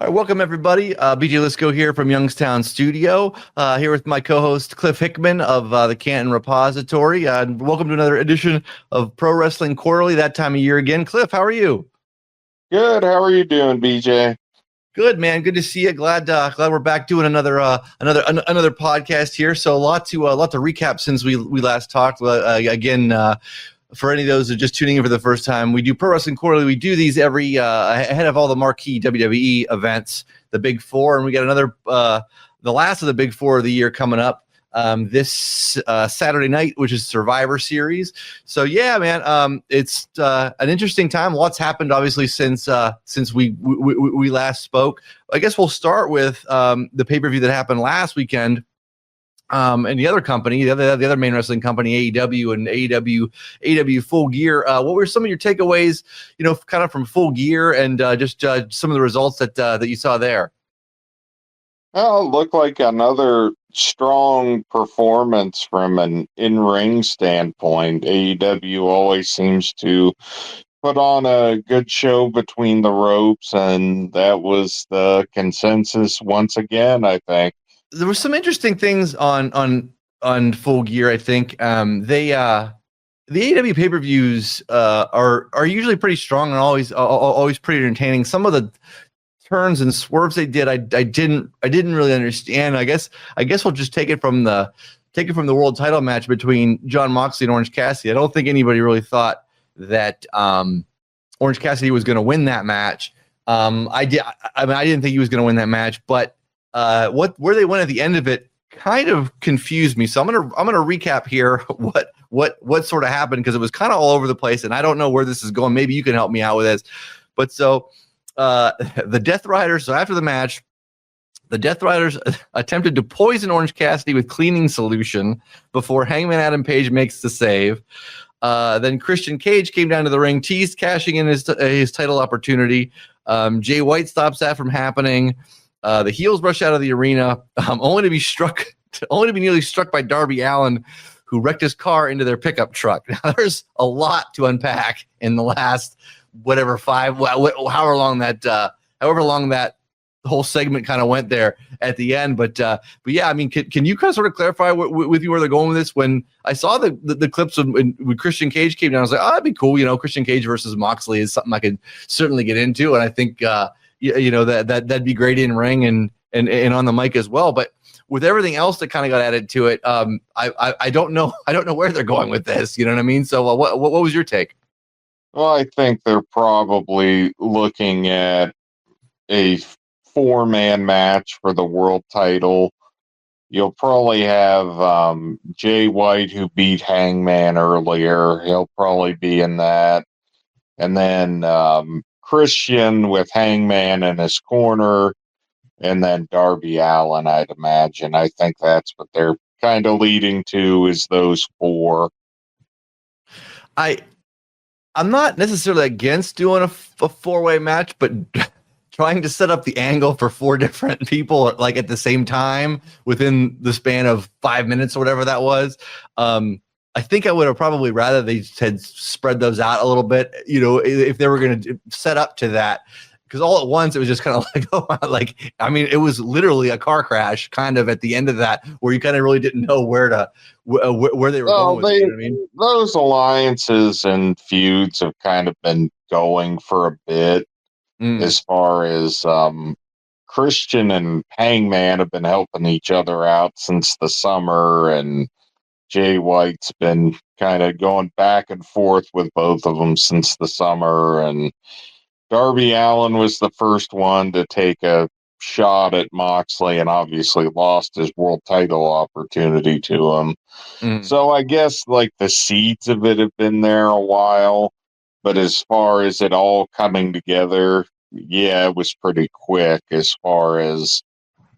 All right, welcome everybody. BJ Lisko here from Youngstown Studio, here with my co-host Cliff Hickman of the Canton Repository. And welcome to another edition of Pro Wrestling Quarterly. That time of year again. Cliff, how are you? Good. How are you doing, BJ? Good, man. Good to see you. Glad we're back doing another podcast here. So a lot to recap since we last talked. For any of those who are just tuning in for the first time, we do Pro Wrestling Quarterly. We do these every ahead of all the marquee WWE events, the Big Four, and we got another the last of the Big Four of the year coming up this Saturday night, which is Survivor Series. So yeah, man, it's an interesting time. Lots happened, obviously, since we last spoke. I guess we'll start with the pay-per-view that happened last weekend. And the other company, the other main wrestling company, AEW and AEW Full Gear. What were some of your takeaways, kind of from Full Gear and just some of the results that you saw there? Well, it looked like another strong performance from an in-ring standpoint. AEW always seems to put on a good show between the ropes, and that was the consensus once again, I think. There were some interesting things on Full Gear. I think the AEW pay-per-views are usually pretty strong and always pretty entertaining. Some of the turns and swerves they did, I didn't really understand. I guess we'll just take it from the world title match between Jon Moxley and Orange Cassidy. I don't think anybody really thought that Orange Cassidy was going to win that match. I didn't think he was going to win that match, but where they went at the end of it kind of confused me. So I'm gonna recap here what sort of happened, because it was kind of all over the place, and I don't know where this is going. Maybe you can help me out with this. But so the Death Riders. So after the match, the Death Riders attempted to poison Orange Cassidy with cleaning solution before Hangman Adam Page makes the save. Then Christian Cage came down to the ring, teased cashing in his title opportunity. Jay White stops that from happening. The heels rush out of the arena, only to be nearly struck by Darby Allin, who wrecked his car into their pickup truck. Now, there's a lot to unpack in the last however long that whole segment kind of went there at the end. But yeah, I mean, can you kind of sort of clarify with you where they're going with this? When I saw the clips when Christian Cage came down, I was like, oh, that'd be cool. Christian Cage versus Moxley is something I could certainly get into, and I think that'd be great in ring and on the mic as well. But with everything else that kind of got added to it, I don't know where they're going with this. You know what I mean? So what was your take? Well, I think they're probably looking at a 4-man match for the world title. You'll probably have Jay White, who beat Hangman earlier. He'll probably be in that. And then Christian with Hangman in his corner, and then Darby Allin, I'd imagine. I think that's what they're kind of leading to, is those 4. I'm not necessarily against doing a 4-way match, but trying to set up the angle for 4 different people like at the same time within the span of 5 minutes or whatever that was. I think I would have probably rather they had spread those out a little bit, if they were going to set up to that. Because all at once, it was just kind of like, it was literally a car crash kind of at the end of that, where you kind of really didn't know where they were going with it. You know what I mean? Those alliances and feuds have kind of been going for a bit, as far as Christian and Hangman have been helping each other out since the summer, and Jay White's been kind of going back and forth with both of them since the summer, and Darby Allin was the first one to take a shot at Moxley and obviously lost his world title opportunity to him. So I guess like the seeds of it have been there a while, but as far as it all coming together, yeah, it was pretty quick as far as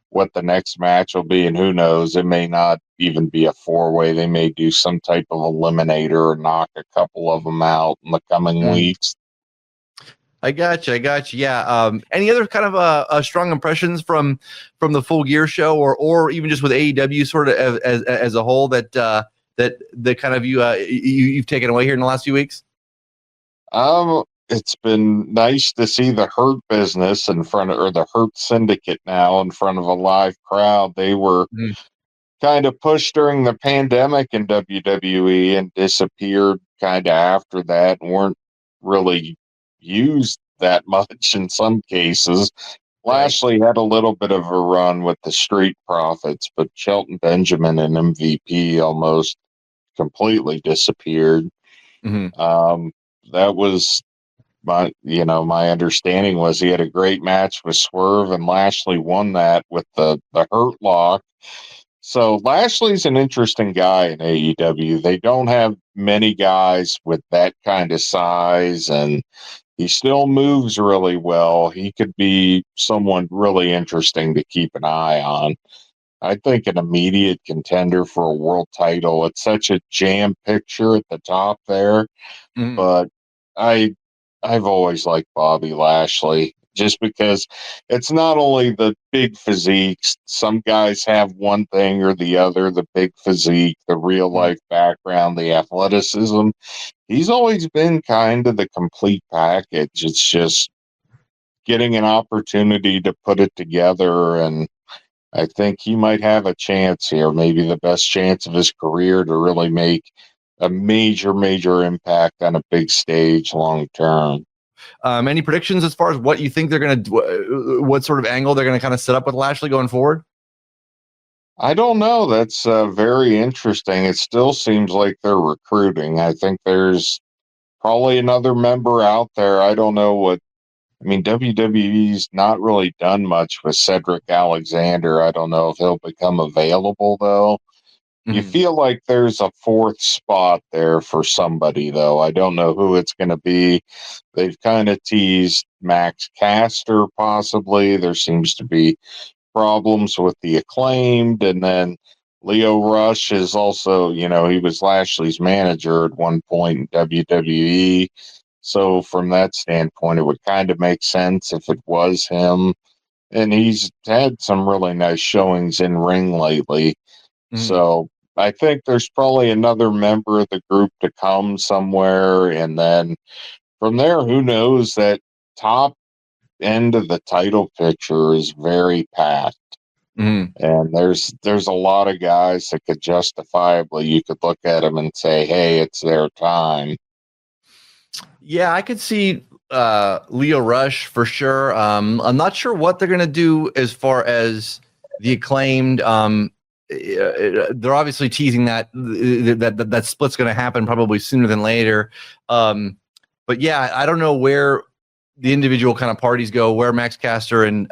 what the next match will be, and who knows, it may not even be a 4-way. They may do some type of eliminator or knock a couple of them out in the coming weeks. I got you. Yeah. Any other kind of strong impressions from the Full Gear show, or even just with AEW sort of as a whole that kind of you've taken away here in the last few weeks? it's been nice to see the Hurt business in front of, or the Hurt Syndicate now in front of a live crowd. They were kind of pushed during the pandemic in WWE and disappeared kind of after that and weren't really used that much in some cases. Right. Lashley had a little bit of a run with the Street Profits, but Shelton Benjamin and MVP almost completely disappeared. That was my understanding was he had a great match with Swerve, and Lashley won that with the Hurt Lock. So Lashley's an interesting guy in AEW. They don't have many guys with that kind of size, and he still moves really well. He could be someone really interesting to keep an eye on. I think an immediate contender for a world title. It's such a jam picture at the top there, but I've always liked Bobby Lashley just because it's not only the big physiques. Some guys have one thing or the other, the big physique, the real life background, the athleticism. He's always been kind of the complete package. It's just getting an opportunity to put it together, and I think he might have a chance here, maybe the best chance of his career to really make a major impact on a big stage long term. Any predictions as far as what you think they're going to, what sort of angle they're going to kind of set up with Lashley going forward? I don't know. That's very interesting. It still seems like they're recruiting. I think there's probably another member out there. I don't know what. I mean, WWE's not really done much with Cedric Alexander. I don't know if he'll become available, though. You feel like there's a fourth spot there for somebody, though. I don't know who it's going to be. They've kind of teased Max Caster, possibly. There seems to be problems with the Acclaimed. And then Leo Rush is also, he was Lashley's manager at one point in WWE. So from that standpoint, it would kind of make sense if it was him. And he's had some really nice showings in ring lately. So I think there's probably another member of the group to come somewhere. And then from there, who knows? That top end of the title picture is very packed. And there's a lot of guys that could justifiably, you could look at them and say, hey, it's their time. Yeah, I could see Leo Rush for sure. I'm not sure what they're going to do as far as the Acclaimed. They're obviously teasing that split's going to happen probably sooner than later. But yeah, I don't know where the individual kind of parties go, where Max Caster and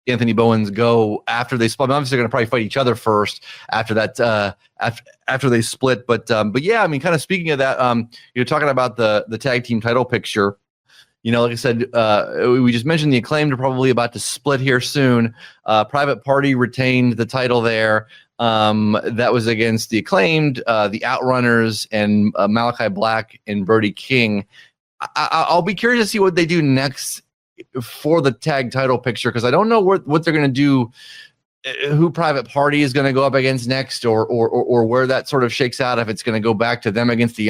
Anthony Bowens go after they split. Obviously, they're going to probably fight each other first after that. After they split, but yeah, I mean, kind of speaking of that, you're talking about the tag team title picture. Like I said, we just mentioned the Acclaimed are probably about to split here soon. Private Party retained the title there. That was against the Acclaimed, the Outrunners, and Malachi Black and Brody King. I'll be curious to see what they do next for the tag title picture, because I don't know what they're going to do, who Private Party is going to go up against next, or where that sort of shakes out, if it's going to go back to them against the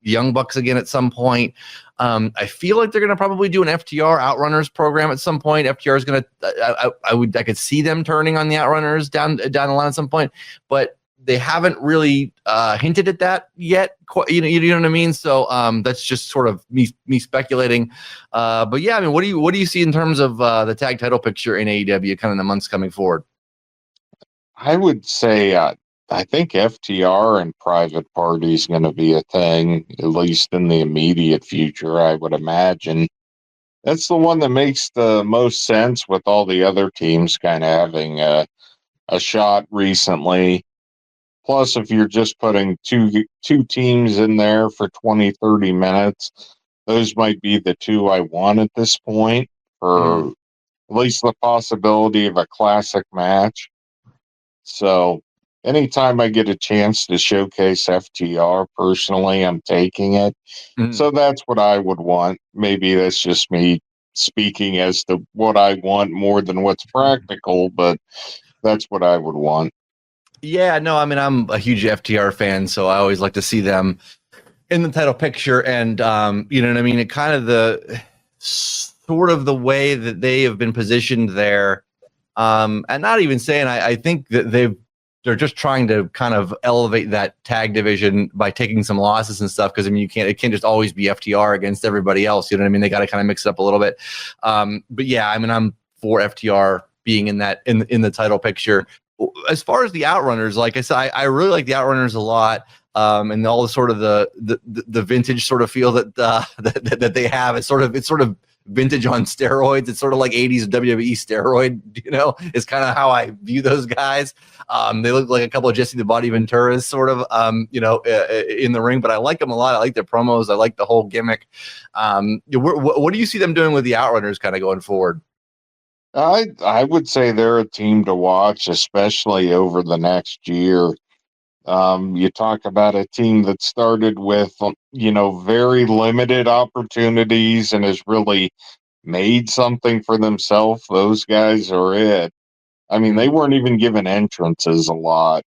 Young Bucks again at some point. I feel like they're going to probably do an FTR Outrunners program at some point. FTR is going to, I could see them turning on the Outrunners down the line at some point, but they haven't really hinted at that yet. You know what I mean? So that's just sort of me speculating. But yeah, I mean, what do you see in terms of the tag title picture in AEW kind of in the months coming forward? I would say I think FTR and Private Party is going to be a thing, at least in the immediate future, I would imagine. That's the one that makes the most sense, with all the other teams kind of having a shot recently. Plus, if you're just putting two teams in there for 20, 30 minutes, those might be the two I want at this point, for at least the possibility of a classic match. So anytime I get a chance to showcase FTR, personally, I'm taking it. So that's what I would want. Maybe that's just me speaking as to what I want more than what's practical, but that's what I would want. Yeah, no, I mean, I'm a huge FTR fan, so I always like to see them in the title picture, and you know what I mean. It kind of the sort of the way that they have been positioned there, and not even saying I think that they're just trying to kind of elevate that tag division by taking some losses and stuff. Because I mean, it can't just always be FTR against everybody else. You know what I mean? They got to kind of mix it up a little bit. But yeah, I mean, I'm for FTR being in that in the title picture. As far as the Outrunners, like I said, I really like the Outrunners a lot. And all the sort of the vintage sort of feel that that they have. It's sort of vintage on steroids. It's sort of like 80s WWE steroid, you know, is kind of how I view those guys. They look like a couple of Jesse the Body Venturas sort of, you know, in the ring, but I like them a lot. I like their promos. I like the whole gimmick. What do you see them doing with the Outrunners kind of going forward? I would say they're a team to watch, especially over the next year. You talk about a team that started with, you know, very limited opportunities and has really made something for themselves. Those guys are it. I mean, they weren't even given entrances a lot,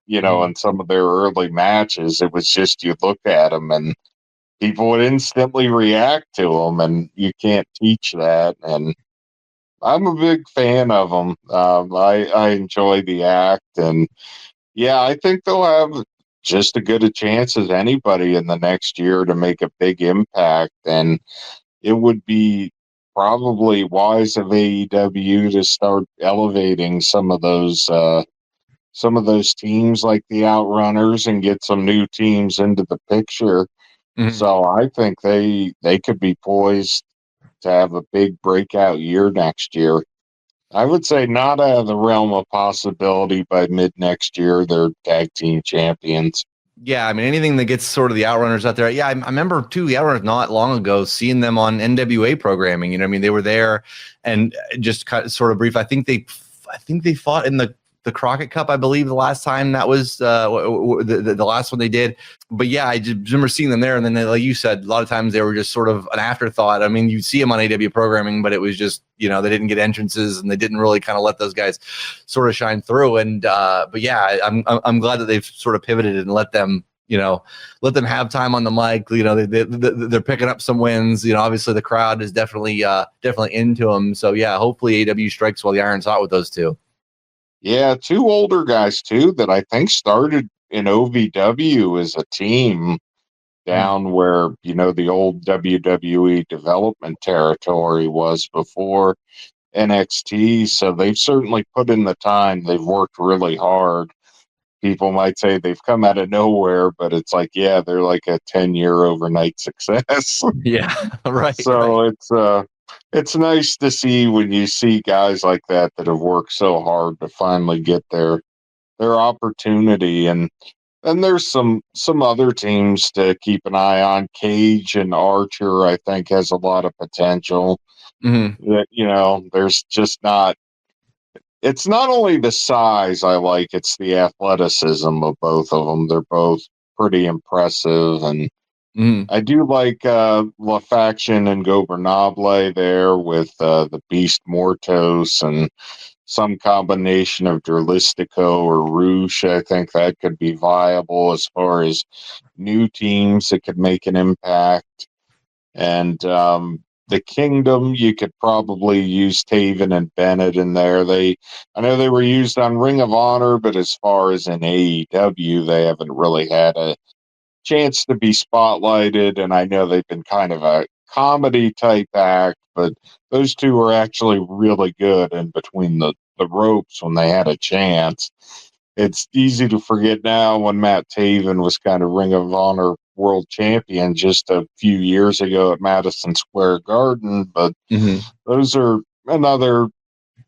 you know, in some of their early matches. It was just you look at them and people would instantly react to them, and you can't teach that. And I'm a big fan of them. I enjoy the act, and yeah, I think they'll have just as good a chance as anybody in the next year to make a big impact. And it would be probably wise of AEW to start elevating some of those teams like the Outrunners and get some new teams into the picture. So I think they could be poised to have a big breakout year next year. I would say not out of the realm of possibility by mid next year, they're tag team champions. Yeah, I mean, anything that gets sort of the Outrunners out there. Yeah, I remember too the Outrunners not long ago seeing them on NWA programming. You know, I mean, they were there and just kind of sort of brief. I think they fought in the Crockett Cup, I believe, the last time that was the last one they did. But yeah, I just remember seeing them there, and then like you said, a lot of times they were just sort of an afterthought. I mean, you see them on AW programming, but it was just, you know, they didn't get entrances and they didn't really kind of let those guys sort of shine through. And but yeah, I'm glad that they've sort of pivoted and let them, you know, let them have time on the mic. You know, they're picking up some wins. You know, obviously the crowd is definitely into them. So yeah, hopefully AW strikes while the iron's hot with those two. Yeah, two older guys too that I think started in OVW as a team down where, you know, the old WWE development territory was before NXT. So they've certainly put in the time. They've worked really hard. People might say they've come out of nowhere, but it's like, yeah, they're like a 10-year overnight success. Yeah, right. So it's nice to see when you see guys like that have worked so hard to finally get their opportunity. And then there's some other teams to keep an eye on. Cage and Archer, I think, has a lot of potential. That, you know, there's just not. It's not only the size I like; it's the athleticism of both of them. They're both pretty impressive, and I do like La Faction and Gobernable there with the Beast Mortos and some combination of Lisko or Roosh. I think that could be viable as far as new teams that could make an impact. And the Kingdom, you could probably use Taven and Bennett in there. I know they were used on Ring of Honor, but as far as in AEW, they haven't really had a chance to be spotlighted. And I know they've been kind of a comedy type act, but those two were actually really good in between the ropes when they had a chance. It's easy to forget now when Matt Taven was kind of Ring of Honor world champion just a few years ago at Madison Square Garden, but those are another,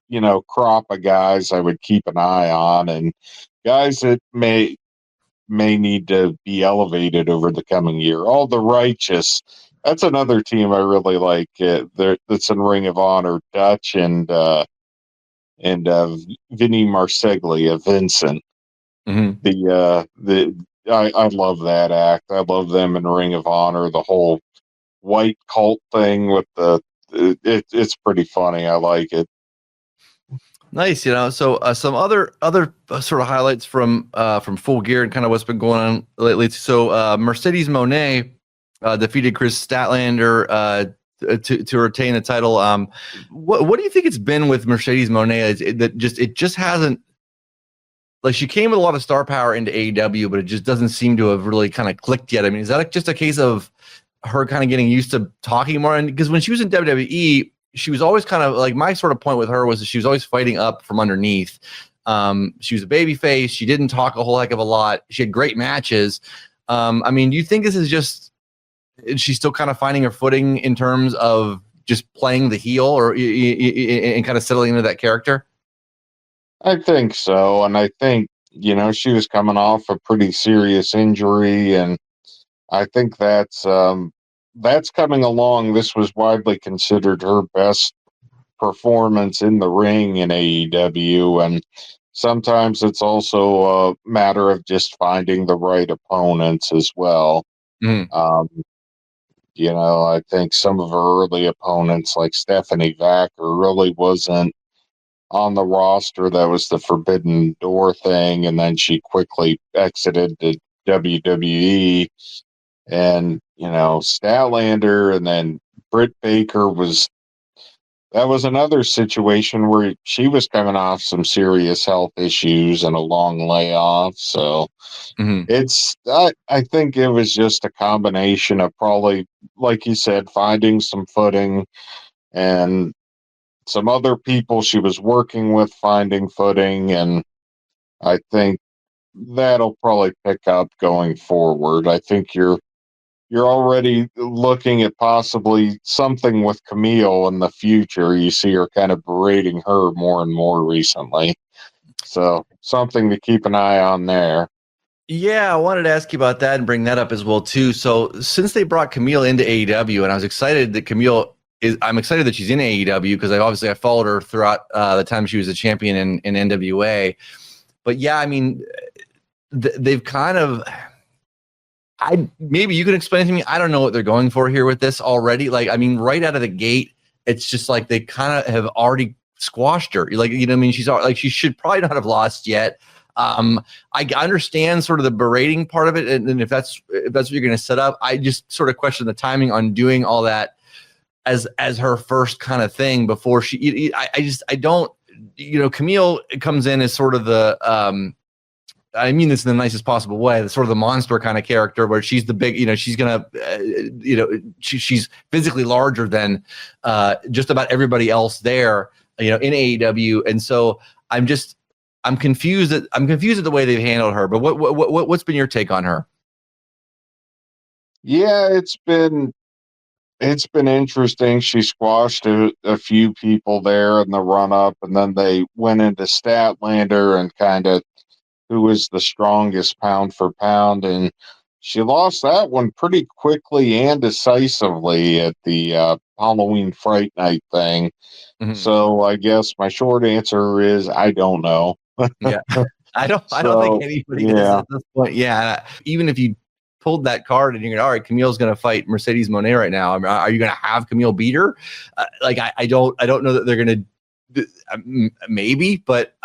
you know, crop of guys I would keep an eye on, and guys that may need to be elevated over the coming year. All the Righteous, that's another team I really like. That's in Ring of Honor. Dutch and Vinny Marseglia, Vincent. I love that act. I love them in Ring of Honor. The whole white cult thing with it's pretty funny. I like it. Nice, So some other sort of highlights from Full Gear and kind of what's been going on lately. So Mercedes Moné defeated Chris Statlander to retain the title. What do you think it's been with Mercedes Moné? It just hasn't, like, she came with a lot of star power into AEW, but it just doesn't seem to have really kind of clicked yet. I mean, is that just a case of her kind of getting used to talking more? And because when she was in WWE, she was always kind of like, my sort of point with her was that she was always fighting up from underneath. She was a baby face. She didn't talk a whole heck of a lot. She had great matches. I mean, do you think this is just, she's still kind of finding her footing in terms of just playing the heel or and kind of settling into that character? I think so. And I think, she was coming off a pretty serious injury, and I think that's coming along. This was widely considered her best performance in the ring in AEW, and sometimes it's also a matter of just finding the right opponents as well. Mm. I think some of her early opponents, like Stephanie Vacker, really wasn't on the roster. That was the Forbidden Door thing, and then she quickly exited the WWE. And Statlander, and then Britt Baker that was another situation where she was coming off some serious health issues and a long layoff. So I think it was just a combination of probably, like you said, finding some footing, and some other people she was working with finding footing, and I think that'll probably pick up going forward. I think you're already looking at possibly something with Camille in the future. You see her kind of berating her more and more recently. So something to keep an eye on there. Yeah, I wanted to ask you about that and bring that up as well too. So since they brought Camille into AEW, and I was excited that I'm excited that she's in AEW because I followed her throughout the time she was a champion in NWA. But yeah, I mean, they've kind of, maybe you can explain to me. I don't know what they're going for here with this already. Like, I mean, right out of the gate, it's just like they kind of have already squashed her. Like, I mean, she should probably not have lost yet. I understand sort of the berating part of it, and if that's what you're going to set up, I just sort of question the timing on doing all that as her first kind of thing before she. I don't. Camille comes in as sort of the. I mean this in the nicest possible way. The sort of the monster kind of character where she's the big, she's gonna, she's physically larger than just about everybody else there, in AEW, and so I'm confused at the way they've handled her. But what's been your take on her? Yeah, it's been interesting. She squashed a few people there in the run up, and then they went into Statlander and kind of who was the strongest pound for pound, and she lost that one pretty quickly and decisively at the Halloween Fright Night thing. Mm-hmm. So I guess my short answer is I don't know. Yeah, I don't think anybody does at this point. Yeah, even if you pulled that card and you're going, all right, Camille's going to fight Mercedes Moné right now. I mean, are you going to have Camille beat her? I don't know that they're going to. Maybe, but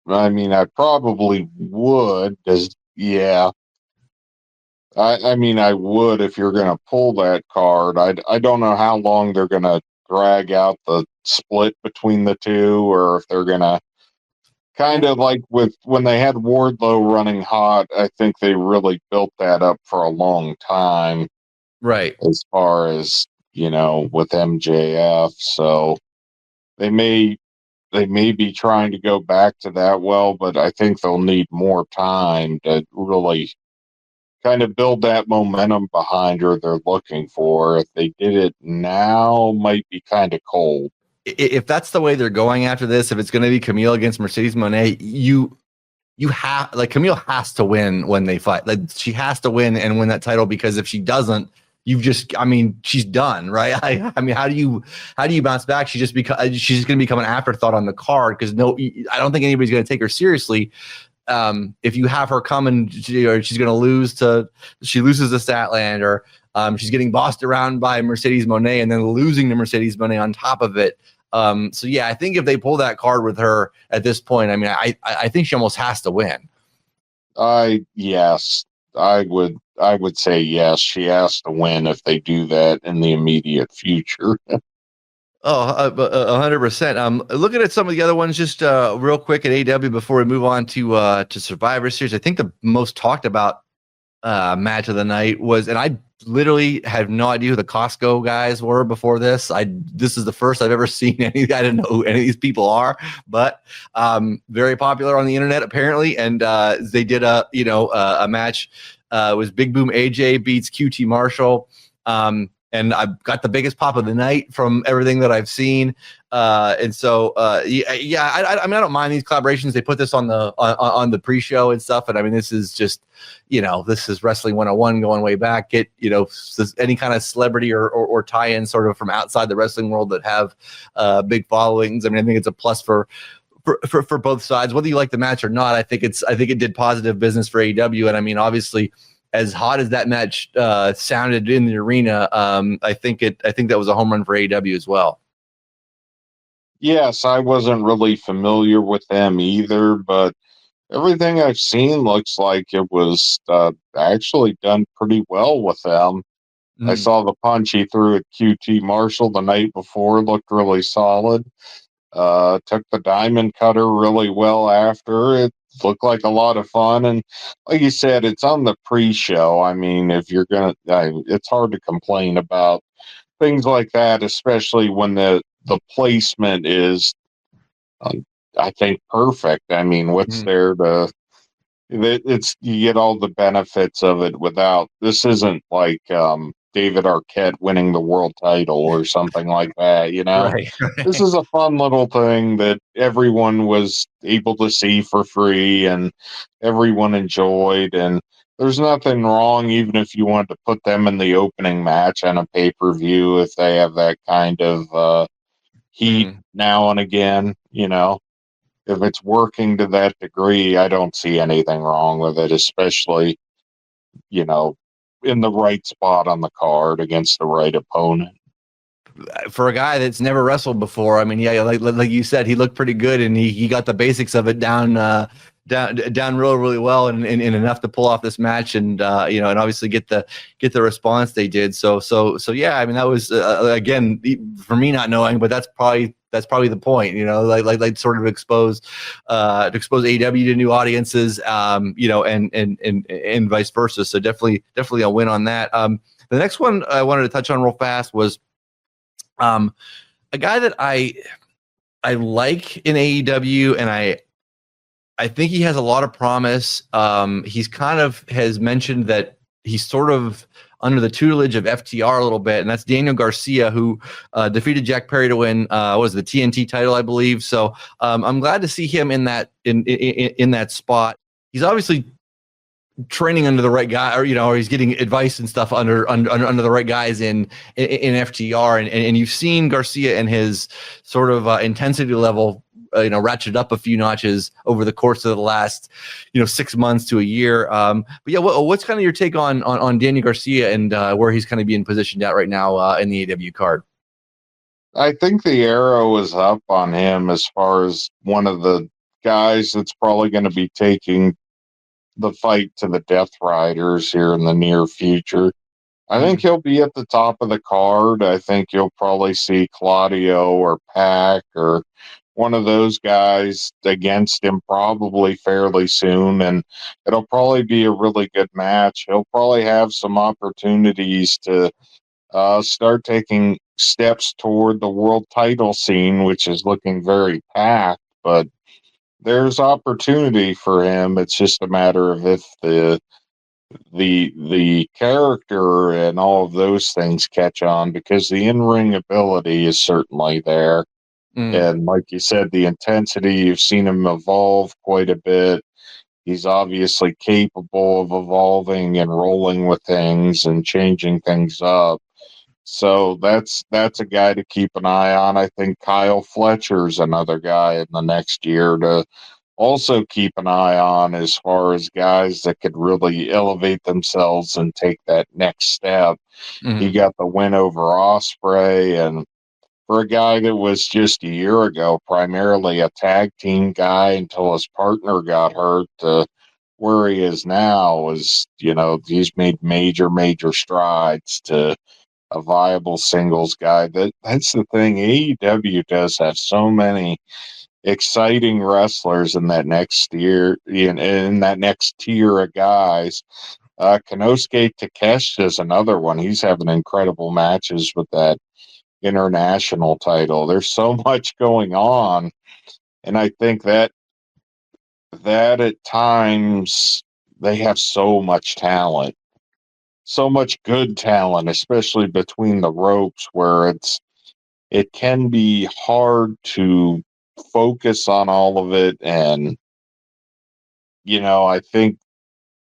I mean, I probably would, because, yeah. I mean, I would if you're going to pull that card. I don't know how long they're going to drag out the split between the two, or if they're going to kind of like with when they had Wardlow running hot. I think they really built that up for a long time. Right. As far as, with MJF. So they may be trying to go back to that well, but I think they'll need more time to really kind of build that momentum behind her they're looking for. If they did it now, might be kind of cold. If that's the way they're going after this, if it's going to be Camille against Mercedes Moné, you have, like, Camille has to win when they fight. Like, she has to win and win that title, because if she doesn't, she's done, right? I mean, how do you bounce back? She's just going to become an afterthought on the card, because I don't think anybody's going to take her seriously. If you have her come and she's going to loses to Statlander, she's getting bossed around by Mercedes Moné and then losing to Mercedes Moné on top of it. So yeah, I think if they pull that card with her at this point, I mean, I think she almost has to win. Yes, I would say yes. She has to win if they do that in the immediate future. Oh, 100%. Looking at some of the other ones, just real quick at AEW before we move on to Survivor Series. I think the most talked about match of the night was, and I literally have no idea who the Costco guys were before this. This is the first I've ever seen any. I didn't know who any of these people are, but very popular on the internet apparently. And they did a match. It was Big Boom AJ beats QT Marshall. And I've got the biggest pop of the night from everything that I've seen. And so, I mean, I don't mind these collaborations. They put this on the pre-show and stuff. And I mean, this is just, this is Wrestling 101 going way back. Get, any kind of celebrity or tie-in sort of from outside the wrestling world that have big followings. I mean, I think it's a plus for both sides, whether you like the match or not. I think it did positive business for AEW. And I mean, obviously, as hot as that match sounded in the arena, I think that was a home run for AEW as well. Yes, I wasn't really familiar with them either, but everything I've seen looks like it was actually done pretty well with them. I saw the punch he threw at QT Marshall the night before, looked really solid. Took the diamond cutter really well after. It looked like a lot of fun. And like you said, it's on the pre-show. I mean, if you're going to, it's hard to complain about things like that, especially when the placement is, I think, perfect. I mean, what's there to, you get all the benefits of it without, this isn't like, David Arquette winning the world title or something like that, Right. This is a fun little thing that everyone was able to see for free and everyone enjoyed. And there's nothing wrong, even if you wanted to put them in the opening match on a pay-per-view, if they have that kind of heat now and again, If it's working to that degree, I don't see anything wrong with it, especially, in the right spot on the card against the right opponent. For a guy that's never wrestled before, I mean, yeah, like you said, he looked pretty good, and he got the basics of it down really well, and enough to pull off this match, and and obviously get the response they did. So yeah, I mean, that was again for me not knowing, but that's probably the point, like sort of expose AEW to new audiences, and vice versa. So definitely a win on that. The next one I wanted to touch on real fast was a guy that I like in AEW, and I think he has a lot of promise. He's kind of has mentioned that he's sort of under the tutelage of FTR a little bit, and that's Daniel Garcia, who defeated Jack Perry to win the TNT title, I believe. So I'm glad to see him in that in that spot. He's obviously training under the right guy, or he's getting advice and stuff under the right guys in FTR, and you've seen Garcia and his sort of intensity level ratcheted up a few notches over the course of the last 6 months to a year. But yeah, what's kind of your take on Daniel Garcia and where he's kind of being positioned at right now in the AEW card? I think the arrow is up on him as far as one of the guys that's probably going to be taking the fight to the Death Riders here in the near future. I think he'll be at the top of the card. I think you'll probably see Claudio or Pac or one of those guys against him probably fairly soon, and it'll probably be a really good match. He'll probably have some opportunities to start taking steps toward the world title scene, which is looking very packed, but there's opportunity for him. It's just a matter of if the character and all of those things catch on, because the in-ring ability is certainly there. And like you said, the intensity, you've seen him evolve quite a bit. He's obviously capable of evolving and rolling with things and changing things up. So that's a guy to keep an eye on. I think Kyle Fletcher's another guy in the next year to also keep an eye on, as far as guys that could really elevate themselves and take that next step. He got the win over Ospreay, and for a guy that was just a year ago primarily a tag team guy until his partner got hurt, to where he is now is, he's made major strides to a viable singles guy. That's the thing. AEW does have so many exciting wrestlers in that next year, in that next tier of guys. Konosuke Takeshita is another one. He's having incredible matches with that international title. There's so much going on, and I think that at times they have so much talent, so much good talent, especially between the ropes, where it can be hard to focus on all of it. And I think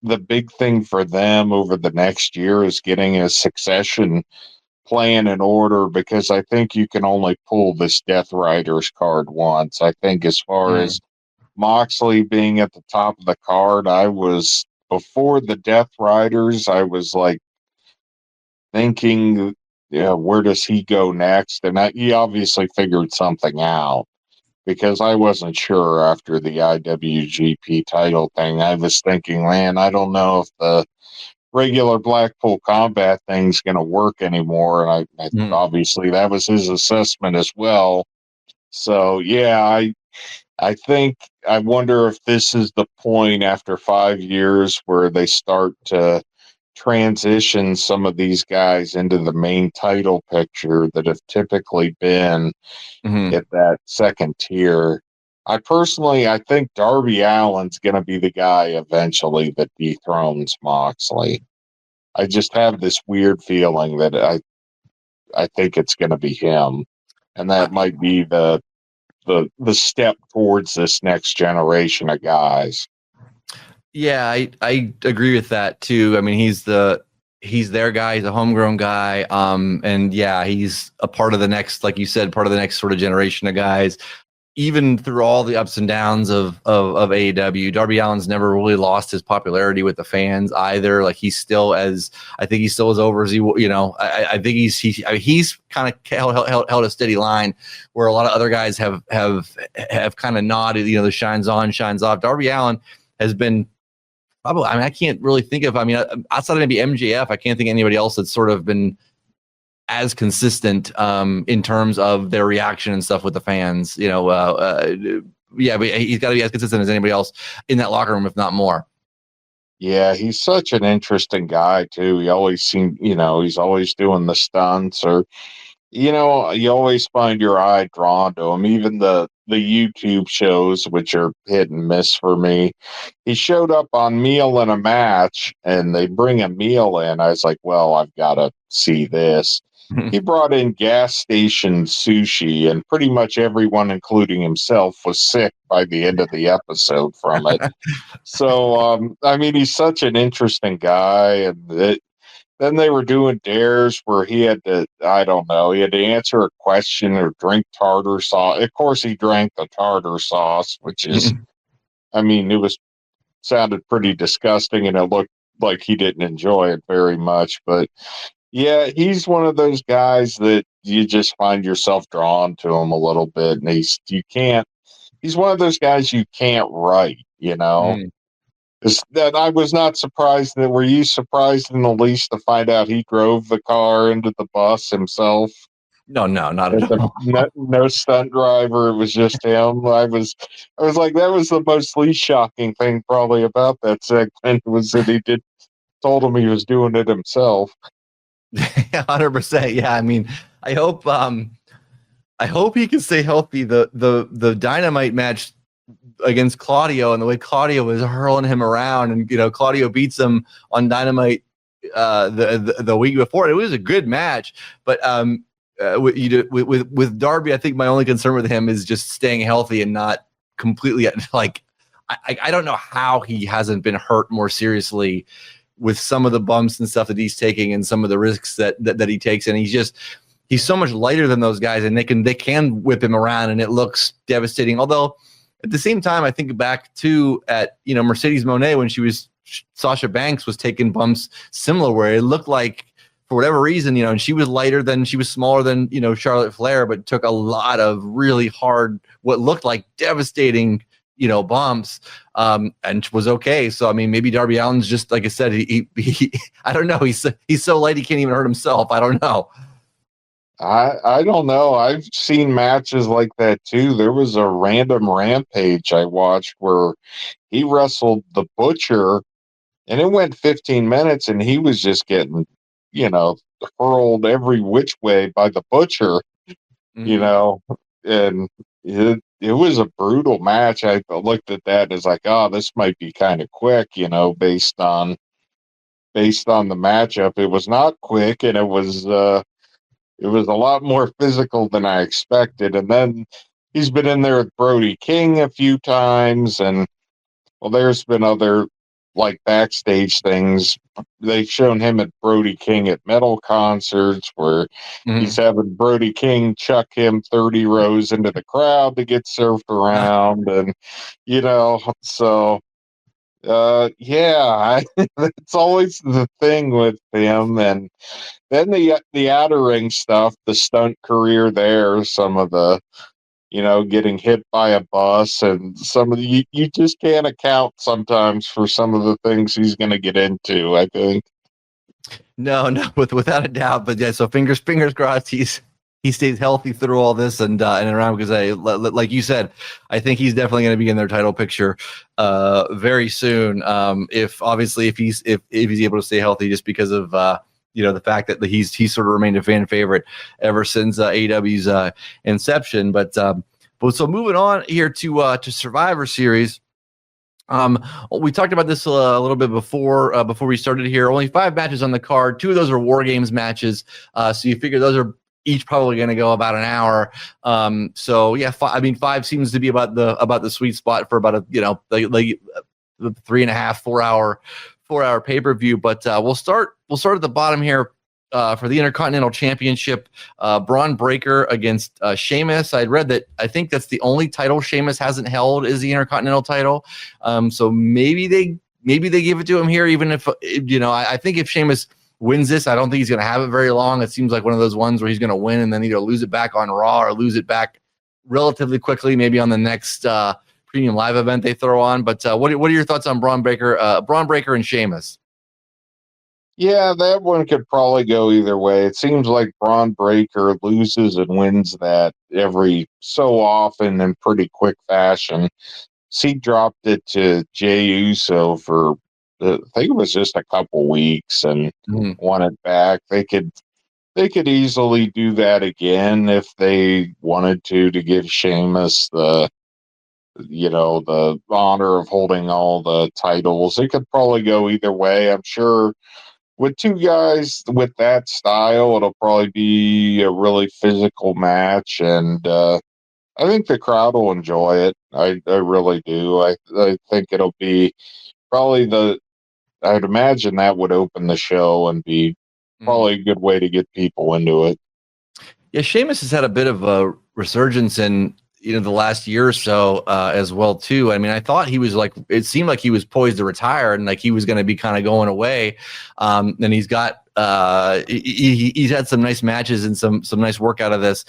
the big thing for them over the next year is getting a succession plan in order, because I think you can only pull this Death Riders card once. I think as far as Moxley being at the top of the card, before the Death Riders, I was like thinking, where does he go next? And he obviously figured something out, because I wasn't sure after the IWGP title thing. I was thinking, man, I don't know if the regular Blackpool Combat thing's going to work anymore. And I obviously that was his assessment as well. So, yeah, I think, I wonder if this is the point after 5 years where they start to transition some of these guys into the main title picture that have typically been at that second tier. I think Darby Allin's going to be the guy eventually that dethrones Moxley. I just have this weird feeling that I think it's going to be him, and that might be the step towards this next generation of guys. Yeah, I agree with that too. I mean, he's their guy. He's a homegrown guy. And yeah, he's a part of the next, like you said, part of the next sort of generation of guys. Even through all the ups and downs of AEW, Darby Allin's never really lost his popularity with the fans either. Like I think he's still as over as he, I think he's kind of held a steady line where a lot of other guys have kind of nodded, the shines on, shines off. Darby Allin has been probably, I can't really think of, outside of maybe MJF, I can't think of anybody else that's sort of been as consistent in terms of their reaction and stuff with the fans, but he's got to be as consistent as anybody else in that locker room, if not more. Yeah, he's such an interesting guy too. He always seemed, he's always doing the stunts, or, you always find your eye drawn to him. Even the YouTube shows, which are hit and miss for me. He showed up on Meal in a Match, and they bring a meal in. I was like, well, I've got to see this. He brought in gas station sushi, and pretty much everyone, including himself, was sick by the end of the episode from it. So, he's such an interesting guy. And then they were doing dares where he had to, he had to answer a question or drink tartar sauce. Of course, he drank the tartar sauce, which is, it sounded pretty disgusting, and it looked like he didn't enjoy it very much. But yeah, he's one of those guys that you just find yourself drawn to him a little bit, and he's one of those guys you can't write, That I was not surprised. Were you surprised in the least to find out he drove the car into the bus himself? No, not at all. No stunt driver. It was just him. I was like, that was the most least shocking thing probably about that segment, was that he told him he was doing it himself. 100%. Yeah, I hope he can stay healthy. The Dynamite match against Claudio, and the way Claudio was hurling him around, and Claudio beats him on Dynamite the week before. It was a good match, but with Darby, I think my only concern with him is just staying healthy and not completely I don't know how he hasn't been hurt more seriously with some of the bumps and stuff that he's taking, and some of the risks that he takes. And he's so much lighter than those guys, and they can whip him around, and it looks devastating. Although at the same time, I think back to at Mercedes Moné when Sasha Banks was taking bumps similar, where it looked like for whatever reason, and she was smaller than, Charlotte Flair, but took a lot of really hard, what looked like devastating, bumps, and was okay. So, I mean, maybe Darby Allin's just, like I said, he I don't know. He's so light, he can't even hurt himself. I don't know. I don't know. I've seen matches like that too. There was a random Rampage I watched where he wrestled the Butcher, and it went 15 minutes, and he was just getting, hurled every which way by the Butcher, and it was a brutal match. I looked at that as like, oh, this might be kind of quick, based on the matchup. It was not quick, and it was a lot more physical than I expected. And then he's been in there with Brody King a few times, and there's been other like backstage things. They've shown him at Brody King at metal concerts where he's having Brody King chuck him 30 rows into the crowd to get surfed around, and so it's always the thing with him. And then the outer ring stuff, the stunt career there, some of the getting hit by a bus, and some of the you just can't account sometimes for some of the things he's going to get into, I think. No, without a doubt. But yeah, so fingers crossed he stays healthy through all this and around, because like you said, I think he's definitely going to be in their title picture very soon. If he's able to stay healthy, just because of the fact that he's sort of remained a fan favorite ever since AEW's inception. But so moving on here to Survivor Series. We talked about this a little bit before we started here. Only 5 matches on the card. 2 of those are War Games matches. So you figure those are each probably going to go about an hour. So yeah, 5 seems to be about the sweet spot for about a like 3.5, 4 hour pay-per-view. But we'll start at the bottom here for the Intercontinental Championship. Braun Breaker against Sheamus. I'd read that I think that's the only title Sheamus hasn't held is the Intercontinental title. So maybe they give it to him here, even if I think if Sheamus wins this, I don't think he's going to have it very long. It seems like one of those ones where he's going to win and then either lose it back on Raw or lose it back relatively quickly, maybe on the next premium live event they throw on. But what are your thoughts on Braun Breaker and Sheamus? Yeah, that one could probably go either way. It seems like Braun Breaker loses and wins that every so often in pretty quick fashion. He dropped it to Jey Uso for I think it was just a couple weeks and won it back. They could easily do that again if they wanted to give Sheamus the honor of holding all the titles. It could probably go either way. I'm sure with 2 guys with that style, it'll probably be a really physical match, and I think the crowd will enjoy it. I really do. I think it'll be probably I'd imagine that would open the show and be probably a good way to get people into it. Yeah, Sheamus has had a bit of a resurgence in the last year or so as well too. I mean, I thought he was it seemed like he was poised to retire and like he was going to be kind of going away. And he's got he's had some nice matches and some nice work out of this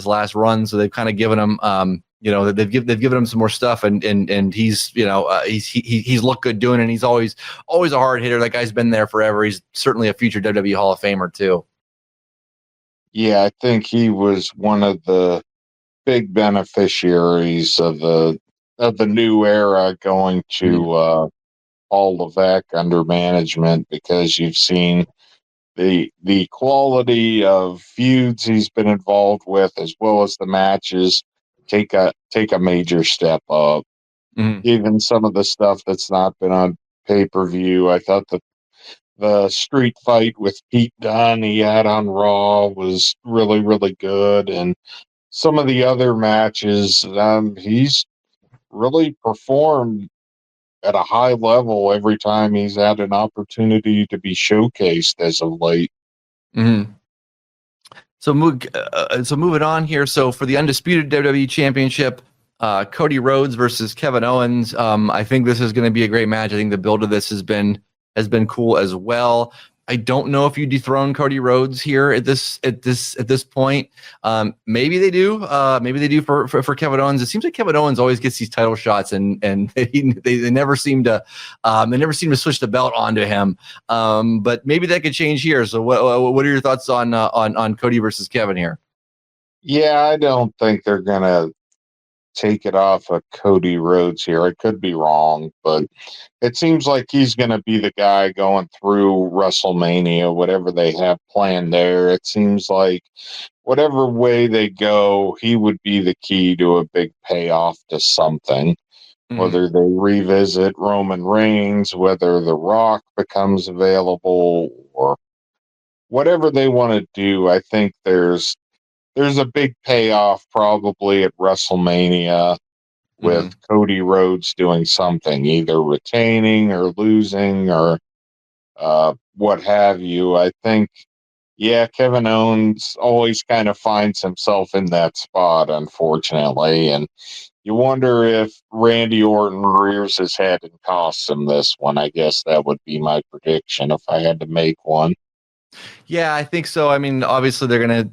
last run. So they've kind of given him they've given him some more stuff, and he's he's looked good doing it. And he's always a hard hitter. That guy's been there forever. He's certainly a future WWE Hall of Famer too. Yeah, I think he was one of the big beneficiaries of the new era going to Paul Levesque under management, because you've seen the quality of feuds he's been involved with, as well as the matches, take a major step up. Even some of the stuff that's not been on pay-per-view, I thought the street fight with Pete Dunne he had on Raw was really, really good, and some of the other matches, he's really performed at a high level every time he's had an opportunity to be showcased as of late. So moving on here. So for the undisputed WWE Championship, Cody Rhodes versus Kevin Owens. I think this is going to be a great match. I think the build of this has been cool as well. I don't know if you dethrone Cody Rhodes here at this point. Maybe they do. Maybe they do for Kevin Owens. It seems like Kevin Owens always gets these title shots, and they never seem to switch the belt onto him. But maybe that could change here. So what are your thoughts on Cody versus Kevin here? Yeah, I don't think they're gonna take it off of Cody Rhodes here. I could be wrong, but it seems like he's going to be the guy going through WrestleMania, whatever they have planned there. It seems like whatever way they go, he would be the key to a big payoff to something. Whether they revisit Roman Reigns, whether The Rock becomes available, or whatever they want to do, I think there's a big payoff probably at WrestleMania with Cody Rhodes doing something, either retaining or losing or what have you. I think, yeah, Kevin Owens always kind of finds himself in that spot, unfortunately. And you wonder if Randy Orton rears his head and costs him this one. I guess that would be my prediction if I had to make one. Yeah, I think so. I mean, obviously they're going to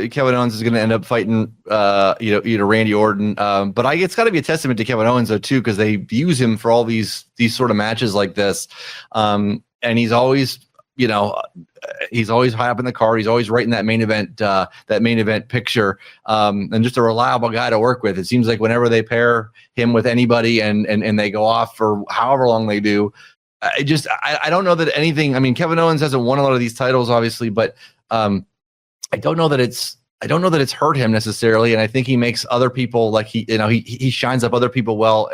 Kevin Owens is going to end up fighting, Randy Orton. But it's got to be a testament to Kevin Owens though too, because they use him for all these sort of matches like this, and he's always, he's always high up in the card. He's always right in that main event picture, and just a reliable guy to work with. It seems like whenever they pair him with anybody and they go off for however long they do, I don't know that anything. I mean, Kevin Owens hasn't won a lot of these titles, obviously, but I don't know that it's hurt him necessarily, and I think he makes other people like he shines up other people well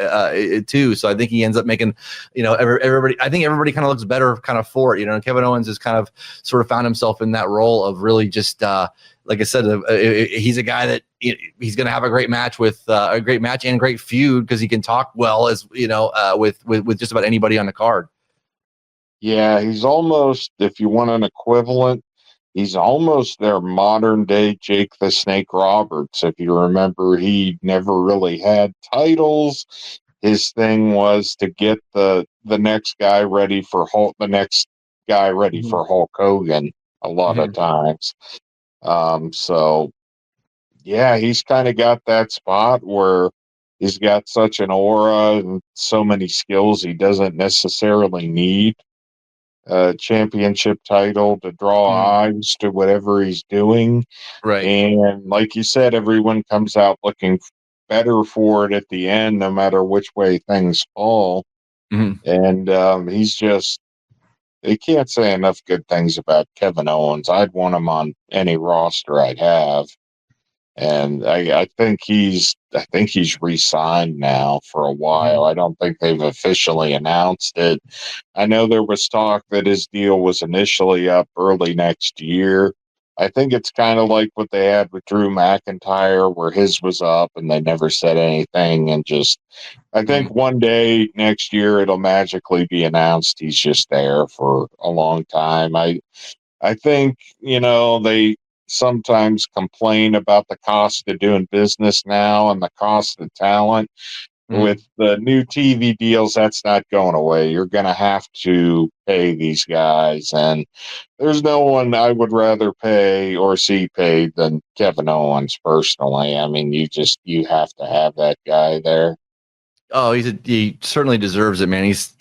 too. So I think he ends up making everybody. I think everybody kind of looks better kind of for it. Kevin Owens has kind of sort of found himself in that role of really just like I said, he's a guy that he's going to have a great match with a great match and great feud because he can talk well as with just about anybody on the card. Yeah, he's almost, if you want an equivalent, he's almost their modern day Jake the Snake Roberts. If you remember, he never really had titles. His thing was to get the next guy ready for Hulk, the next guy ready for Hulk Hogan a lot of times. So yeah, he's kind of got that spot where he's got such an aura and so many skills he doesn't necessarily need a championship title to draw eyes to whatever he's doing. Right. And like you said, everyone comes out looking better for it at the end, no matter which way things fall. And he's just, they can't say enough good things about Kevin Owens. I'd want him on any roster I'd have. And I think he's re-signed now for a while. I don't think they've officially announced it. I know there was talk that his deal was initially up early next year. I think it's kind of like what they had with Drew McIntyre, where his was up and they never said anything. And just, I think one day next year it'll magically be announced he's just there for a long time. I think, they sometimes complain about the cost of doing business now and the cost of talent. With the new TV deals, that's not going away. You're going to have to pay these guys, and there's no one I would rather pay or see paid than Kevin Owens personally. I mean, you have to have that guy there. Oh, he certainly deserves it, man. He's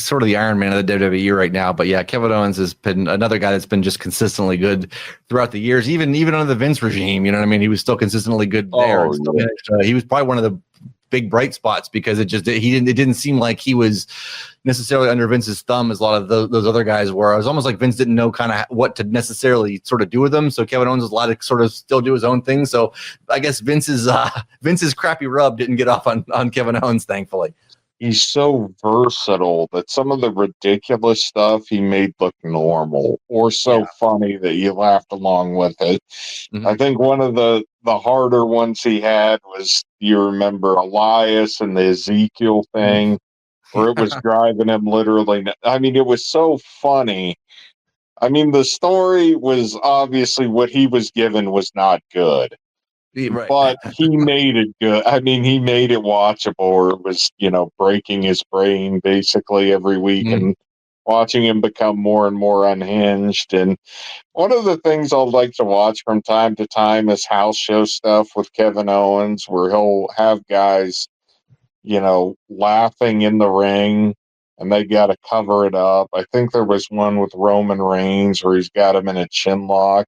sort of the Iron Man of the WWE right now. But yeah, Kevin Owens has been another guy that's been just consistently good throughout the years, even under the Vince regime. You know what I mean? He was still consistently good there. He was probably one of the big bright spots because it didn't seem like he was necessarily under Vince's thumb as a lot of those other guys were. It was almost like Vince didn't know kind of what to necessarily sort of do with them. So Kevin Owens was allowed to sort of still do his own thing. So I guess Vince's crappy rub didn't get off on Kevin Owens, thankfully. He's so versatile that some of the ridiculous stuff he made look normal or so funny that you laughed along with it. I think one of the harder ones he had was, you remember Elias and the Ezekiel thing, where it was driving him literally. I mean, it was so funny. I mean, the story was obviously what he was given was not good. Right. But he made it good. I mean, he made it watchable, or it was, breaking his brain basically every week. And watching him become more and more unhinged. And one of the things I'd like to watch from time to time is house show stuff with Kevin Owens, where he'll have guys, laughing in the ring and they got to cover it up. I think there was one with Roman Reigns where he's got him in a chin lock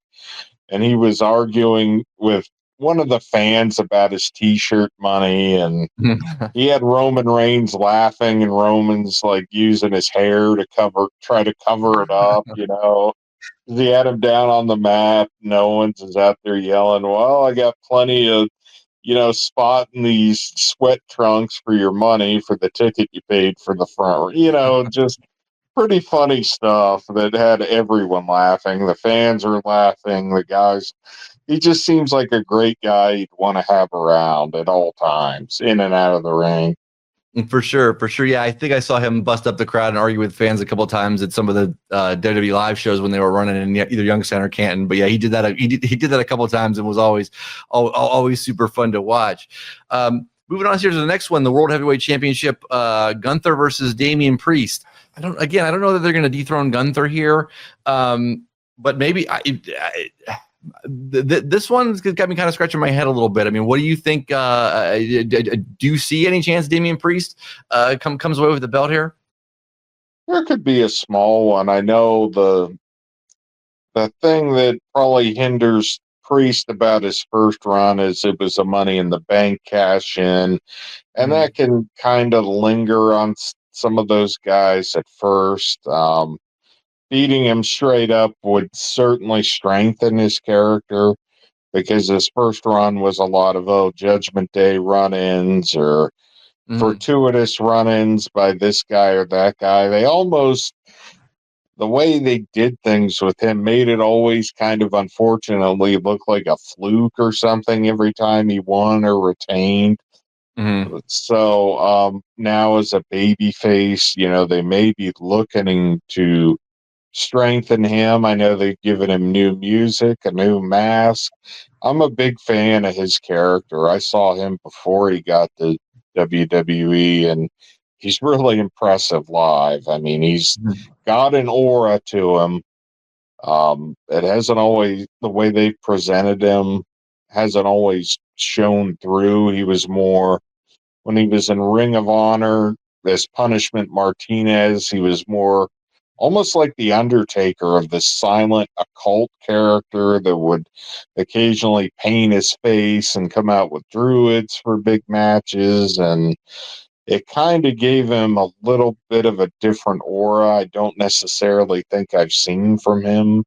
and he was arguing with one of the fans about his t-shirt money, and he had Roman Reigns laughing and Roman's like using his hair to try to cover it up, He had him down on the mat. No one's is out there yelling, well, I got plenty of, spotting these sweat trunks for your money for the ticket you paid for the front. Just pretty funny stuff that had everyone laughing. The fans are laughing. The guys, he just seems like a great guy you'd want to have around at all times, in and out of the ring. For sure. Yeah, I think I saw him bust up the crowd and argue with fans a couple of times at some of the WWE live shows when they were running in either Youngstown or Canton. But yeah, he did that. He did that a couple of times and was always super fun to watch. Moving on here to the next one, the World Heavyweight Championship, Gunther versus Damian Priest. I don't know that they're going to dethrone Gunther here, but maybe this one's got me kind of scratching my head a little bit. I mean, what do you think? Do you see any chance Damian Priest comes away with the belt here? There could be a small one. I know the thing that probably hinders Priest about his first run is it was a Money in the Bank cash in, and that can kind of linger on some of those guys at first. Beating him straight up would certainly strengthen his character, because his first run was a lot of Judgment Day run-ins or fortuitous run-ins by this guy or that guy. The way they did things with him made it always kind of unfortunately look like a fluke or something every time he won or retained. So now as a baby face, they may be looking to strengthen him. I know they've given him new music, a new mask. I'm a big fan of his character. I saw him before he got to WWE, and he's really impressive live. I mean, he's got an aura to him. It hasn't always, the way they presented him hasn't always shown through. He was more, when he was in Ring of Honor as Punishment Martinez, he was more almost like the Undertaker, of this silent occult character that would occasionally paint his face and come out with druids for big matches. And it kind of gave him a little bit of a different aura I don't necessarily think I've seen from him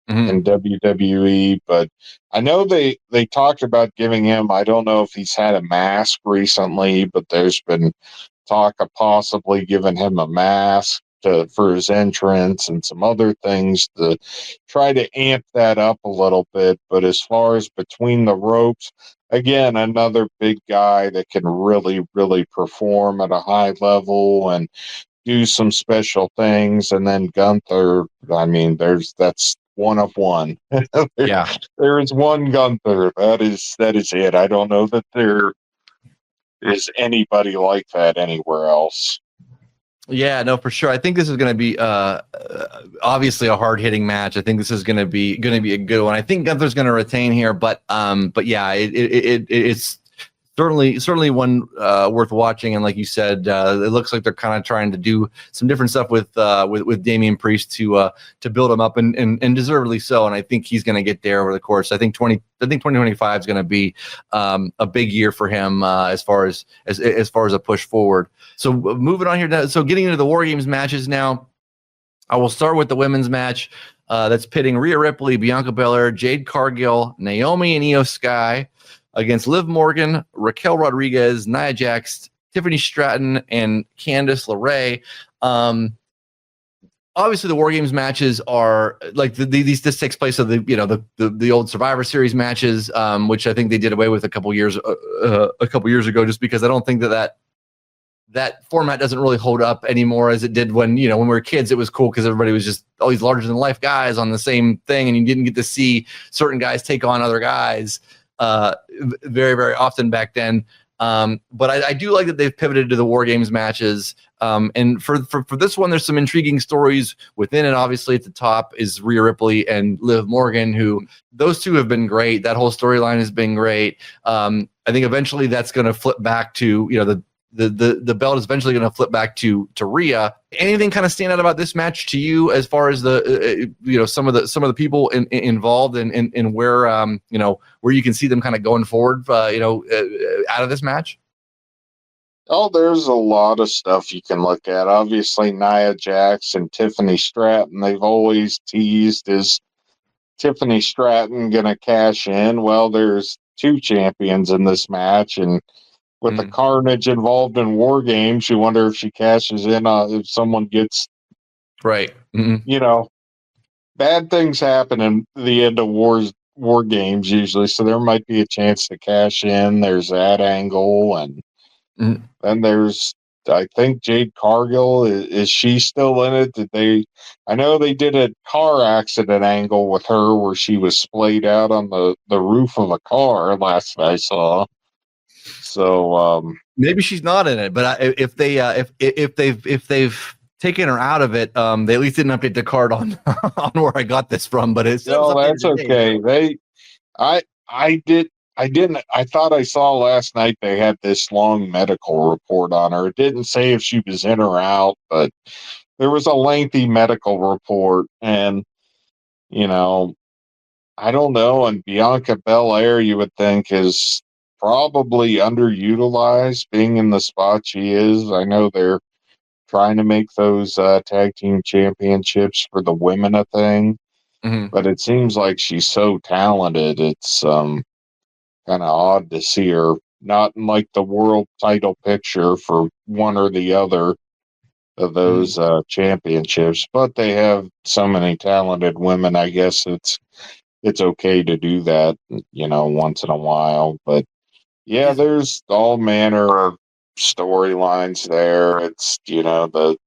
in WWE. But I know they talked about giving him, I don't know if he's had a mask recently, but there's been talk of possibly giving him a mask for his entrance and some other things to try to amp that up a little bit. But as far as between the ropes, again, another big guy that can really, really perform at a high level and do some special things. And then Gunther, I mean, that's one of one. Yeah, there is one Gunther. That is it. I don't know that there is anybody like that anywhere else. Yeah, no, for sure. I think this is going to be obviously a hard hitting match. I think this is going to be a good one. I think Gunther's going to retain here, but yeah, it's certainly one worth watching. And like you said, it looks like they're kind of trying to do some different stuff with Damian Priest to build him up, and deservedly so. And I think he's going to get there over the course. I think 2025 is going to be a big year for him as far as a push forward. So moving on here, so getting into the War Games matches now. I will start with the women's match that's pitting Rhea Ripley, Bianca Belair, Jade Cargill, Naomi and Io Sky against Liv Morgan, Raquel Rodriguez, Nia Jax, Tiffany Stratton, and Candice LeRae. Obviously, the War Games matches are like this takes place of the old Survivor Series matches, which I think they did away with a couple years ago, just because I don't think that format doesn't really hold up anymore as it did when we were kids. It was cool because everybody was just all these larger than life guys on the same thing, and you didn't get to see certain guys take on other guys very, very often back then. But I do like that they've pivoted to the War Games matches. And for this one, there's some intriguing stories within it. Obviously, at the top is Rhea Ripley and Liv Morgan, who those two have been great. That whole storyline has been great. I think eventually that's going to flip back to, the belt is eventually going to flip back to Rhea. Anything kind of stand out about this match to you as far as the some of the people involved and where where you can see them kind of going forward out of this match? Oh, there's a lot of stuff you can look at. Obviously, Nia Jax and Tiffany Stratton, they've always teased, is Tiffany Stratton going to cash in? Well, there's two champions in this match, and with the carnage involved in War Games, you wonder if she cashes in if someone gets right. Bad things happen in the end of War Games usually, so there might be a chance to cash in. There's that angle, and then there's, I think, Jade Cargill. Is she still in it? I know they did a car accident angle with her where she was splayed out on the roof of a car last I saw. So maybe she's not in it, but if they've taken her out of it, they at least didn't update the card on where I got this from. But it's that's okay. I thought I saw last night they had this long medical report on her. It didn't say if she was in or out, but there was a lengthy medical report, and I don't know. And Bianca Belair, you would think, is probably underutilized, being in the spot she is. I know they're trying to make those tag team championships for the women a thing, but it seems like she's so talented. It's kind of odd to see her not in like the world title picture for one or the other of those championships. But they have so many talented women. I guess it's okay to do that, once in a while. But yeah, there's all manner of storylines there. It's the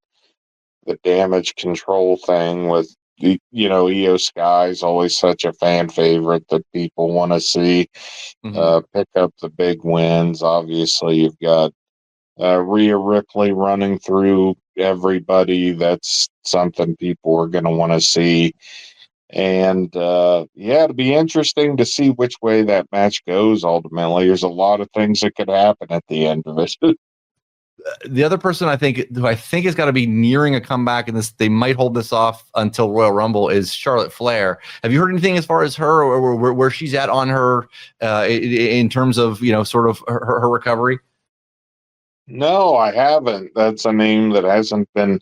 damage control thing with Io Sky is always such a fan favorite that people want to see pick up the big wins. Obviously, you've got Rhea Ripley running through everybody. That's something people are going to want to see. And it'll be interesting to see which way that match goes ultimately. There's a lot of things that could happen at the end of it. The other person who I think has got to be nearing a comeback, and they might hold this off until Royal Rumble, is Charlotte Flair. Have you heard anything as far as her or where she's at on her in terms of sort of her recovery? No, I haven't. That's a name that hasn't been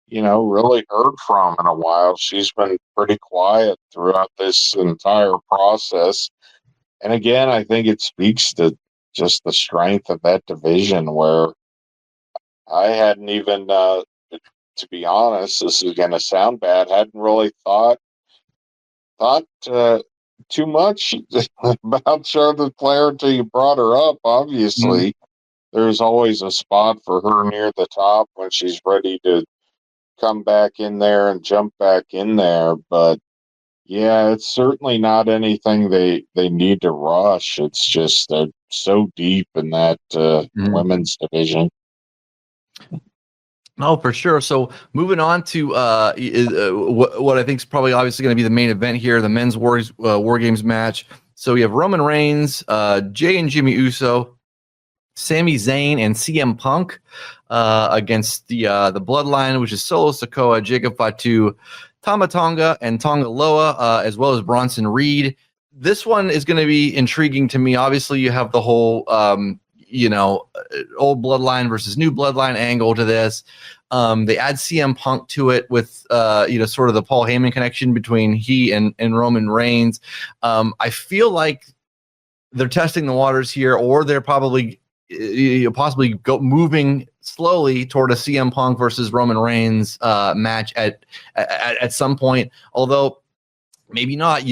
really heard from in a while. She's been pretty quiet throughout this entire process. And again, I think it speaks to just the strength of that division, where I hadn't even, to be honest, this is going to sound bad, hadn't really thought too much about Charlotte Flair until you brought her up. Obviously, there's always a spot for her near the top when she's ready to come back in there and jump back in there. But yeah, it's certainly not anything they need to rush. It's just they're so deep in that women's division. Oh, for sure. So moving on to what I think is probably obviously going to be the main event here, the men's War Games match. So you have Roman Reigns, Jay and Jimmy Uso, Sami Zayn, and CM Punk against the Bloodline, which is Solo Sikoa, Jacob Fatu, Tama Tonga, and Tonga Loa, as well as Bronson Reed. This one is going to be intriguing to me. Obviously, you have the whole old Bloodline versus new Bloodline angle to this. They add CM Punk to it with sort of the Paul Heyman connection between he and Roman Reigns. I feel like they're testing the waters here, or they're possibly moving slowly toward a CM Punk versus Roman Reigns match at some point. Although maybe not.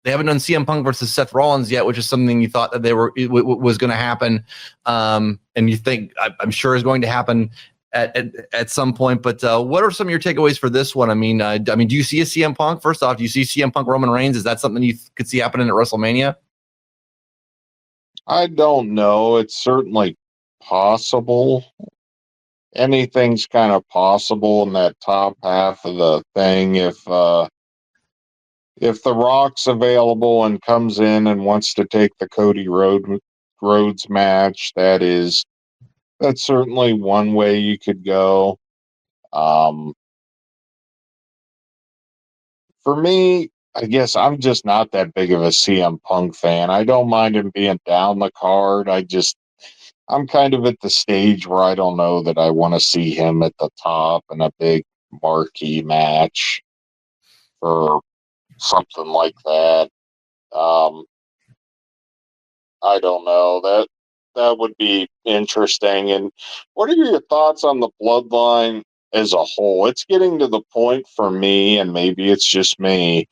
They haven't done CM Punk versus Seth Rollins yet, which is something you thought that was going to happen, and you think I'm sure is going to happen at some point. But what are some of your takeaways for this one? I mean, do you see a CM Punk? First off, do you see CM Punk Roman Reigns? Is that something you could see happening at WrestleMania? I don't know. It's certainly possible. Anything's kind of possible in that top half of the thing. If The Rock's available and comes in and wants to take the Rhodes match, that's certainly one way you could go. For me, I guess I'm just not that big of a CM Punk fan. I don't mind him being down the card. I'm kind of at the stage where I don't know that I want to see him at the top in a big marquee match or something like that. I don't know. That would be interesting. And what are your thoughts on the Bloodline as a whole? It's getting to the point for me, and maybe it's just me.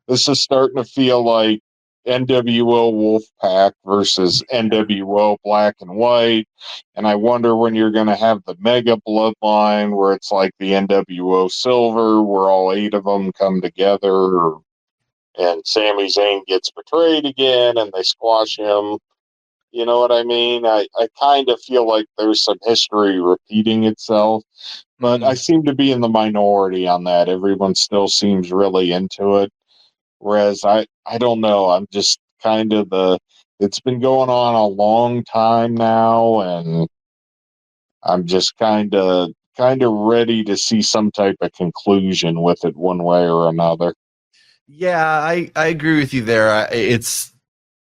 This is starting to feel like NWO Wolfpack versus NWO Black and White. And I wonder when you're going to have the Mega Bloodline where it's like the NWO Silver, where all 8 of them come together, and Sami Zayn gets betrayed again and they squash him. You know what I mean? I kind of feel like there's some history repeating itself, but I seem to be in the minority on that. Everyone still seems really into it. Whereas I don't know. I'm just kind of it's been going on a long time now, and I'm just kind of ready to see some type of conclusion with it one way or another. Yeah, I agree with you there. It's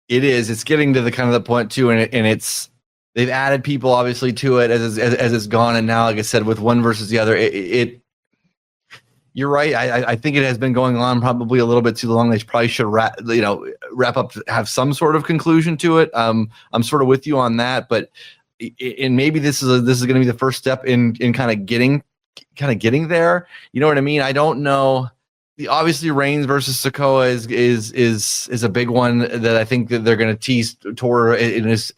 getting to the kind of the point too, and it's they've added people obviously to it as it's gone, and now, like I said, with one versus the other, you're right. I think it has been going on probably a little bit too long. They probably should wrap up, have some sort of conclusion to it. I'm sort of with you on that, but and maybe this is going to be the first step in kind of getting there. You know what I mean? I don't know. Obviously, Reigns versus Sikoa is a big one that I think that they're going to tease toward.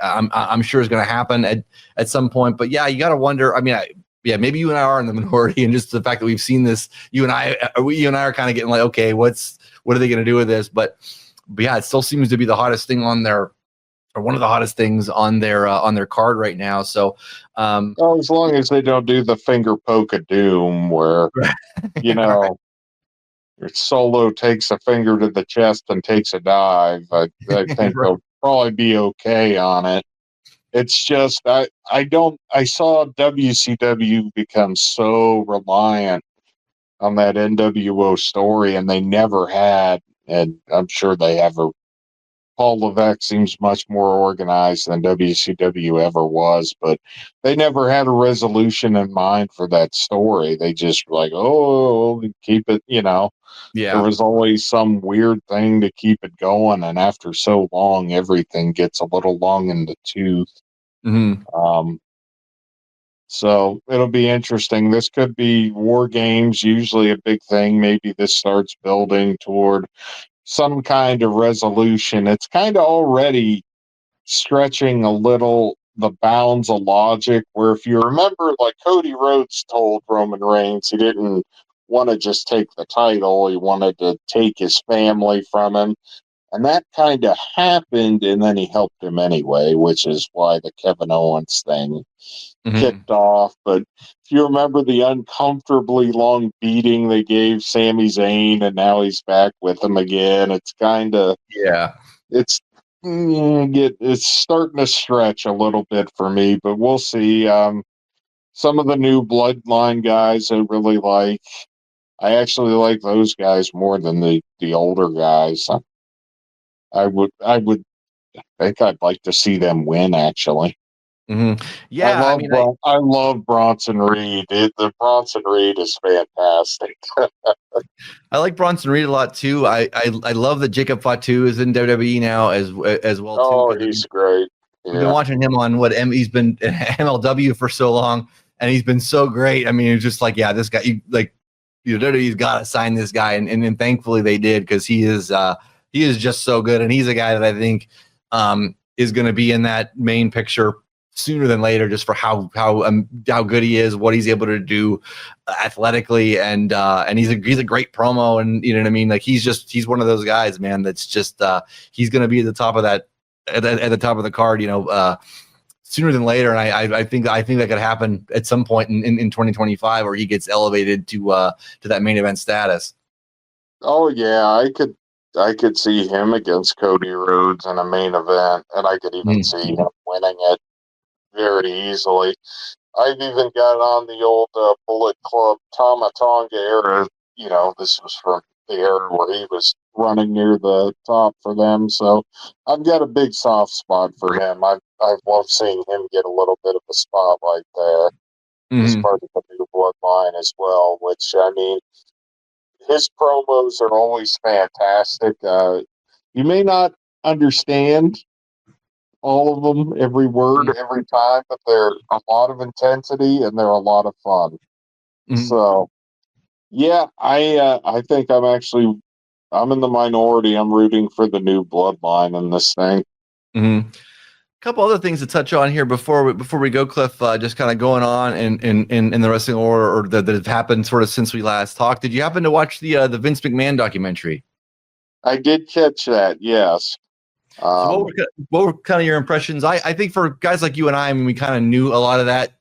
I'm sure is going to happen at some point. But yeah, you got to wonder. I mean, maybe you and I are in the minority, and just the fact that we've seen this, you and I are kind of getting like, okay, what are they going to do with this? But yeah, it still seems to be the hottest thing on their, or one of the hottest things on their card right now. So, well, as long as they don't do the finger poke of doom, where right. Solo takes a finger to the chest and takes a dive, I think Right. they'll probably be okay on it. It's just I saw WCW become so reliant on that NWO story, and they never had, and I'm sure they have Paul Levesque seems much more organized than WCW ever was, but they never had a resolution in mind for that story. They just were like, oh, keep it, There was always some weird thing to keep it going, and after so long, everything gets a little long in the tooth. Mm-hmm. So it'll be interesting. This could be War Games, usually a big thing. Maybe this starts building toward some kind of resolution. It's kind of already stretching a little the bounds of logic, where if you remember, like Cody Rhodes told Roman Reigns he didn't want to just take the title, he wanted to take his family from him. And that kind of happened, and then he helped him anyway, which is why the Kevin Owens thing kicked off. But if you remember the uncomfortably long beating they gave Sami Zayn, and now he's back with him again, it's kind of it's starting to stretch a little bit for me, but we'll see. Some of the new Bloodline guys I really like. I actually like those guys more than the older guys. I think I'd like to see them win, actually. Mm-hmm. Yeah, I love Bronson Reed. The Bronson Reed is fantastic. I like Bronson Reed a lot too. I love that Jacob Fatu is in WWE now as well too. Oh, he's great. Yeah. We've been watching him on he's been MLW for so long, and he's been so great. I mean, it's just like, yeah, this guy, WWE's got to sign this guy, and thankfully they did, because he is just so good, and he's a guy that I think is going to be in that main picture sooner than later, just for how good he is, what he's able to do athletically, and he's a great promo, and you know what I mean. Like he's one of those guys, man. That's just he's going to be at the top of that at the top of the card, sooner than later. And I think that could happen at some point in 2025, where he gets elevated to that main event status. Oh yeah, I could see him against Cody Rhodes in a main event, and I could even see him winning it very easily. I've even got on the old Bullet Club Tama Tonga era. This was from the era where he was running near the top for them. So I've got a big soft spot for him. I've loved seeing him get a little bit of a spotlight there. He's part of the new bloodline as well, which, I mean, his promos are always fantastic. You may not understand all of them, every word, every time, but they're a lot of intensity and they're a lot of fun. So, yeah, I think I'm in the minority. I'm rooting for the new bloodline in this thing. A couple other things to touch on here before we go, Cliff. Just kind of going on in the wrestling order, or that have happened sort of since we last talked. Did you happen to watch the Vince McMahon documentary? I did catch that. Yes. So what were kind of your impressions? I think for guys like you and I mean, we kind of knew a lot of that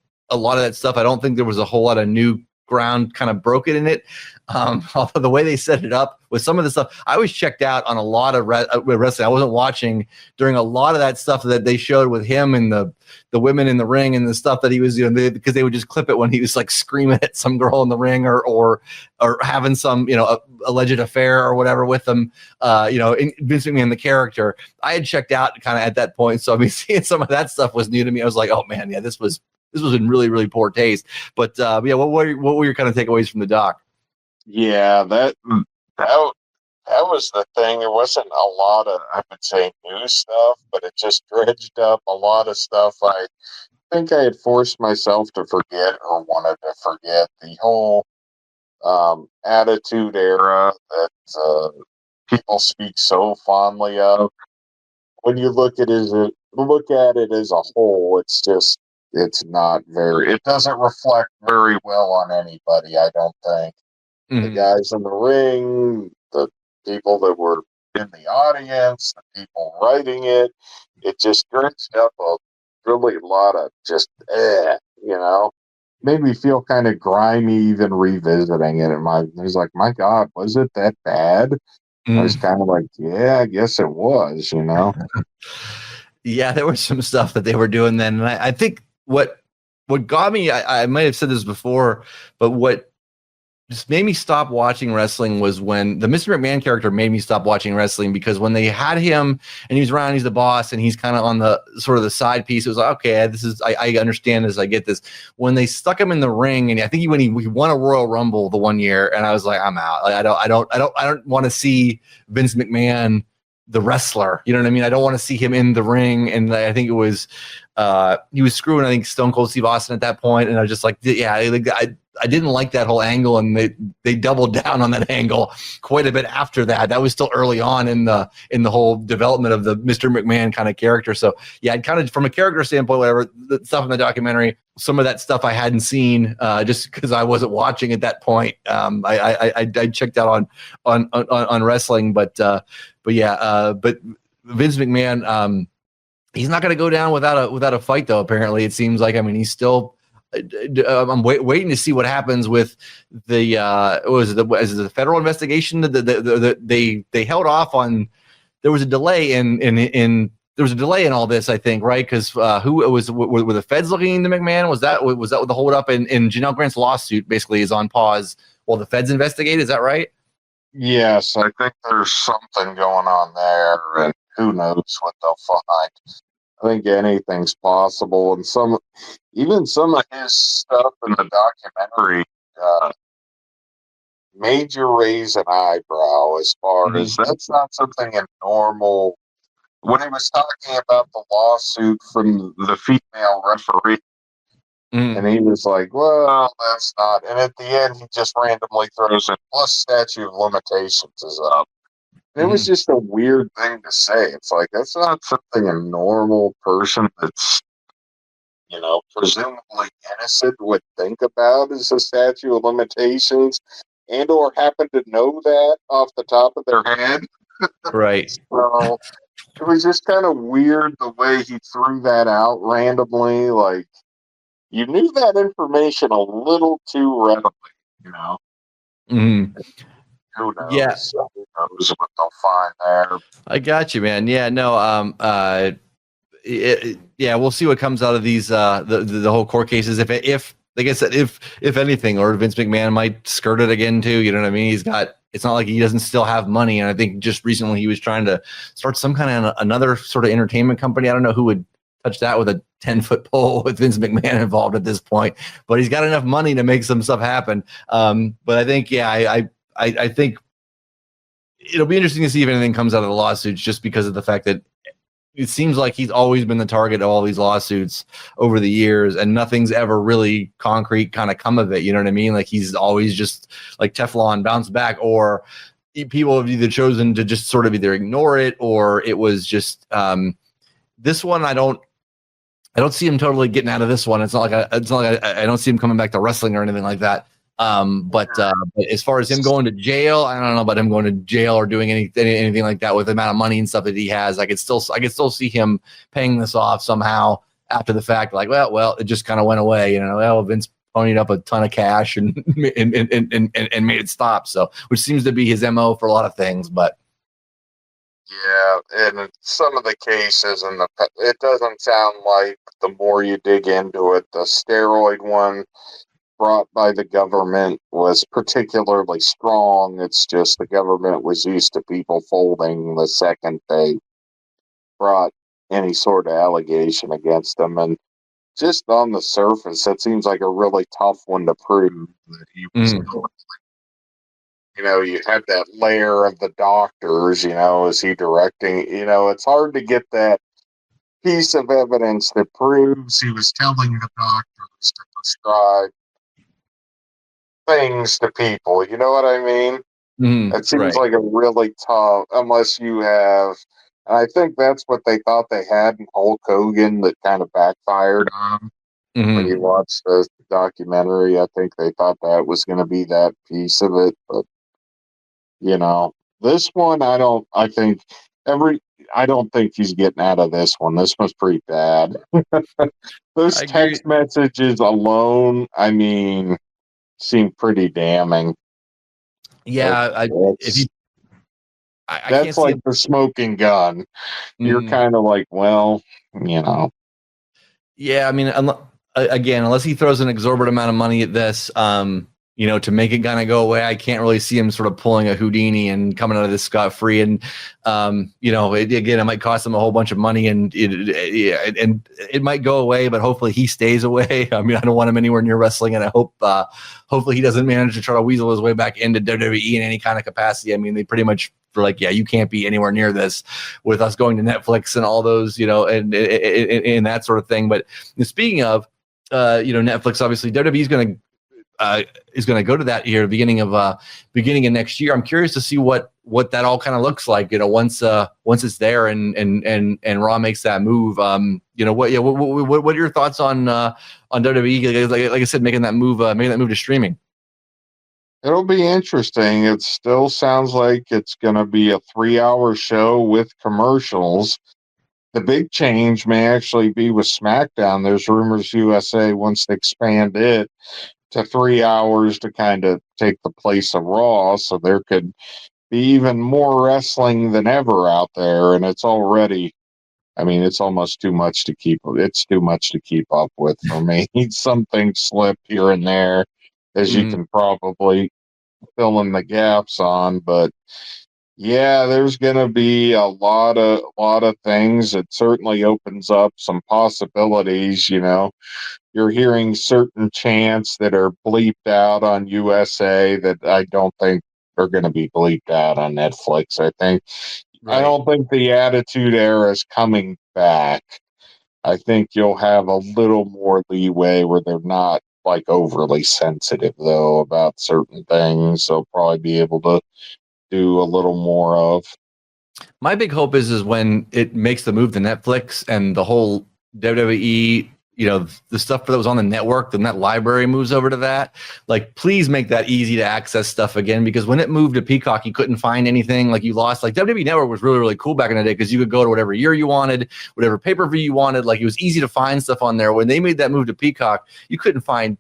stuff. I don't think there was a whole lot of new ground kind of broken in it. Although the way they set it up with some of the stuff, I was checked out on a lot of wrestling. I wasn't watching during a lot of that stuff that they showed with him and the women in the ring and the stuff that he was doing, because they would just clip it when he was like screaming at some girl in the ring or having some, alleged affair or whatever with them, Vince McMahon, the character. I had checked out kind of at that point. So I mean, seeing some of that stuff was new to me. I was like, oh man, yeah, this was in really, really poor taste. But yeah, what were your kind of takeaways from the doc? Yeah, that was the thing. There wasn't a lot of, I would say, new stuff, but it just dredged up a lot of stuff I think I had forced myself to forget or wanted to forget. The whole Attitude Era that people speak so fondly of. When you look at it as a whole, it doesn't reflect very well on anybody, I don't think. The guys in the ring, the people that were in the audience, the people writing it just dredged up a really lot of just, made me feel kind of grimy even revisiting it. I was like, my God, was it that bad? I was kind of like, yeah, I guess it was, Yeah, there was some stuff that they were doing then. And I think what got me, I might have said this before, but what just made me stop watching wrestling was when the Mr. McMahon character made me stop watching wrestling, because when they had him and he was around, he's the boss and he's kind of on the sort of the side piece. It was like, okay, I understand this. I get this. When they stuck him in the ring, and I think he won a Royal Rumble the one year, and I was like, I'm out. Like, I don't want to see Vince McMahon, the wrestler. You know what I mean? I don't want to see him in the ring. And I think it was, he was screwing, I think, Stone Cold Steve Austin at that point. And I was just like, yeah, I didn't like that whole angle, and they doubled down on that angle quite a bit after that. That was still early on in the whole development of the Mr. McMahon kind of character. So yeah, I'd kind of, from a character standpoint, whatever, the stuff in the documentary, some of that stuff I hadn't seen just because I wasn't watching at that point. I checked out on wrestling, but yeah, but Vince McMahon, he's not going to go down without a fight, though. Apparently, it seems like. I mean, he's still. I'm waiting to see what happens with the the federal investigation. They held off on. There was a delay in all this, I think, right? Because were the feds looking into McMahon? Was that the hold up in Janelle Grant's lawsuit? Basically, is on pause while the feds investigate. Is that right? Yes, I think there's something going on there, and who knows what they'll find. I think anything's possible, and even some of his stuff in the documentary made you raise an eyebrow, as far as that's not something in normal. When he was talking about the lawsuit from the female referee, and he was like, well, that's not, and at the end he just randomly throws in, plus statute of limitations is up. It was just a weird thing to say. It's like, that's not something a normal person that's, presumably innocent would think about as a statute of limitations, and or happen to know that off the top of their head. Right. So, It was just kind of weird the way he threw that out randomly. Like, you knew that information a little too readily, you know? Mm-hmm. Who Yeah, knows? Who knows what they'll find there? I got you, man. Yeah, no, yeah, we'll see what comes out of these the whole court cases. If like I said, if anything, or Vince McMahon might skirt it again too. You know what I mean? It's not like he doesn't still have money. And I think just recently he was trying to start some kind of another sort of entertainment company. I don't know who would touch that with a 10-foot pole with Vince McMahon involved at this point, but he's got enough money to make some stuff happen. But I think, yeah, I think it'll be interesting to see if anything comes out of the lawsuits, just because of the fact that it seems like he's always been the target of all these lawsuits over the years, and nothing's ever really concrete kind of come of it. You know what I mean? Like, he's always just like Teflon, bounce back, or people have either chosen to just sort of either ignore it, or it was just this one. I don't see him totally getting out of this one. It's not like I don't see him coming back to wrestling or anything like that. But as far as him going to jail, I don't know about him going to jail or doing anything like that with the amount of money and stuff that he has. I could still see him paying this off somehow after the fact. Like, well, it just kind of went away. You know, well, Vince ponied up a ton of cash and made it stop. So, which seems to be his MO for a lot of things. But yeah, and some of the cases, it doesn't sound like, the more you dig into it, the steroid one brought by the government was particularly strong. It's just the government was used to people folding the second they brought any sort of allegation against them. And just on the surface, it seems like a really tough one to prove that he was guilty. You know, you had that layer of the doctors, you know, is he directing? You know, it's hard to get that piece of evidence that proves he was telling the doctors to prescribe things to people. You know what I mean? It seems right. like a really tough, unless you have, and I think that's what they thought they had in Hulk Hogan that kind of backfired on them. When you watch the documentary, I think they thought that was going to be that piece of it. But, you know, this one, I don't think he's getting out of this one. This one's pretty bad. Those text messages alone, I mean, seem pretty damning. Yeah, that's like the smoking gun. You're kind of like, well, you know. Yeah, I mean, again, unless he throws an exorbitant amount of money at this, you know, to make it kind of go away, I can't really see him sort of pulling a Houdini and coming out of this scot-free. And, you know, it might cost him a whole bunch of money, and it might go away, but hopefully he stays away. I mean, I don't want him anywhere near wrestling, and I hope, hopefully he doesn't manage to try to weasel his way back into WWE in any kind of capacity. I mean, they pretty much were like, yeah, you can't be anywhere near this with us going to Netflix and all those, you know, and that sort of thing. But speaking of, you know, Netflix, obviously WWE is going to go to that here beginning of next year. I'm curious to see what that all kind of looks like, you know, once it's there and Raw makes that move. You know, what are your thoughts on WWE, like I said, making that move to streaming? It'll be interesting. It still sounds like it's going to be a 3-hour show with commercials. The big change may actually be with SmackDown. There's rumors USA wants to expand it to 3 hours to kind of take the place of Raw, so there could be even more wrestling than ever out there. And it's already, I mean, it's almost too much to keep. It's too much to keep up with for me. Some things slip here and there, as you can probably fill in the gaps on. But yeah, there's going to be a lot of things. It certainly opens up some possibilities. You know, you're hearing certain chants that are bleeped out on USA that I don't think are going to be bleeped out on Netflix. I don't think the Attitude Era is coming back. I think you'll have a little more leeway where they're not like overly sensitive though about certain things. They'll probably be able to do a little more of. My big hope is when it makes the move to Netflix and the whole WWE the stuff that was on the network, then that library moves over to that. Like, please make that easy to access stuff again, because when it moved to Peacock, you couldn't find anything. Like, you lost. Like, WWE Network was really, really cool back in the day, because you could go to whatever year you wanted, whatever pay-per-view you wanted. Like, it was easy to find stuff on there. When they made that move to Peacock, I couldn't find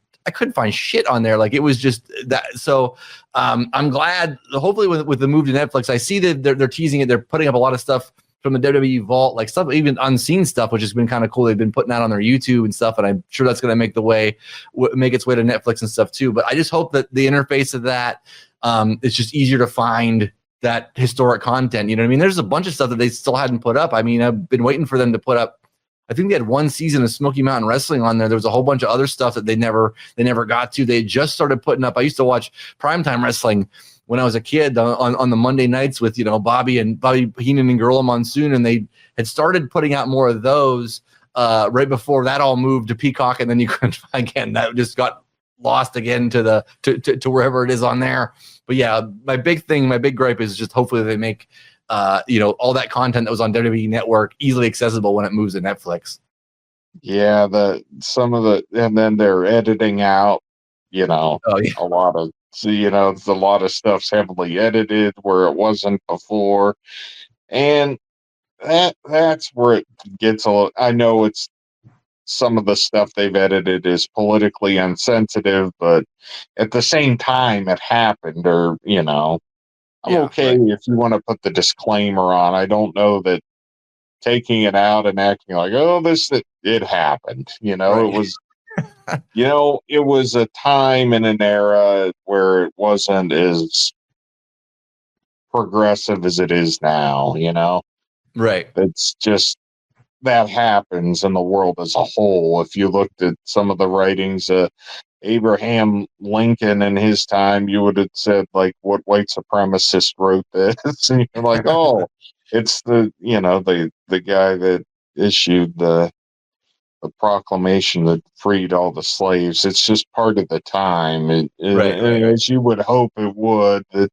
shit on there. Like, it was just that. So I'm glad, hopefully with the move to Netflix, I see that they're teasing it. They're putting up a lot of stuff from the WWE vault, like stuff, even unseen stuff, which has been kind of cool. They've been putting out on their YouTube and stuff, and I'm sure that's going to make its way to Netflix and stuff too. But I just hope that the interface of that, it's just easier to find that historic content. You know what I mean? There's a bunch of stuff that they still hadn't put up. I mean, I've been waiting for them to put up. I think they had one season of Smoky Mountain Wrestling on there. There was a whole bunch of other stuff that they never got to. They just started putting up. I used to watch Primetime Wrestling when I was a kid on the Monday nights with, Bobby Heenan and Gorilla Monsoon, and they had started putting out more of those right before that all moved to Peacock, and then you couldn't find again. That just got lost again to wherever it is on there. But yeah, my big gripe is just hopefully they make all that content that was on WWE Network easily accessible when it moves to Netflix. Yeah, and then they're editing out, a lot of. So, a lot of stuff's heavily edited where it wasn't before. And that's where it gets a little. I know it's some of the stuff they've edited is politically insensitive, but at the same time, it happened, or, I'm okay right. If you want to put the disclaimer on. I don't know that taking it out and acting like, oh, it happened. Right. It was. It was a time and an era where it wasn't as progressive as it is now, Right. It's just that happens in the world as a whole. If you looked at some of the writings, Abraham Lincoln in his time, you would have said, like, what white supremacist wrote this? And you're like, oh, it's the guy that issued the proclamation that freed all the slaves. It's just part of the time. Right. As you would hope it would, that